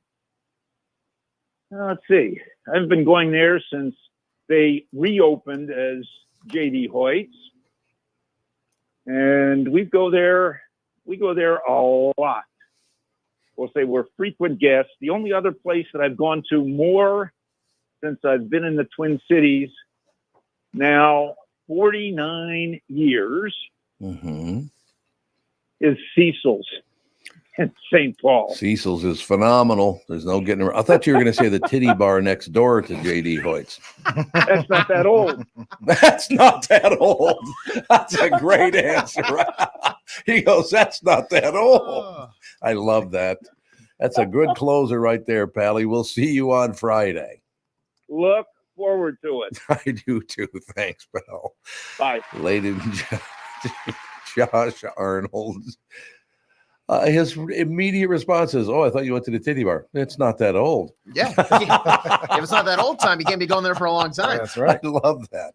let's see. I've been going there since they reopened as JD Hoyt's, and we go there a lot. We'll say we're frequent guests. The only other place that I've gone to more since I've been in the Twin Cities, now 49 years, is Cecil's in St. Paul. Cecil's is phenomenal. There's no getting around. I thought you were going to say the titty bar next door to JD Hoyt's. That's not that old. That's not that old. That's a great answer. He goes, that's not that old. I love that. That's a good closer right there, Pally. We'll see you on Friday. Look forward to it. I do too. Thanks, pal. Bye. Ladies and gentlemen, Josh Arnold. His immediate response is, I thought you went to the titty bar. It's not that old. Yeah. If it's not that old time, you can't be going there for a long time. That's right. I love that.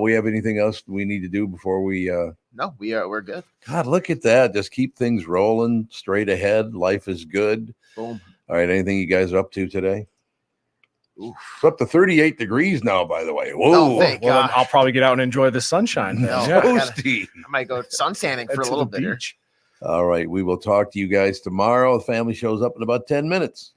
We have anything else we need to do before we... No, we're good. God, look at that. Just keep things rolling straight ahead. Life is good. Boom. All right. Anything you guys are up to today? Oof. It's up to 38 degrees now, by the way. Whoa. Well, then I'll probably get out and enjoy the sunshine. No, Toasty. I might go sun tanning for a little bit here. All right. We will talk to you guys tomorrow. The family shows up in about 10 minutes.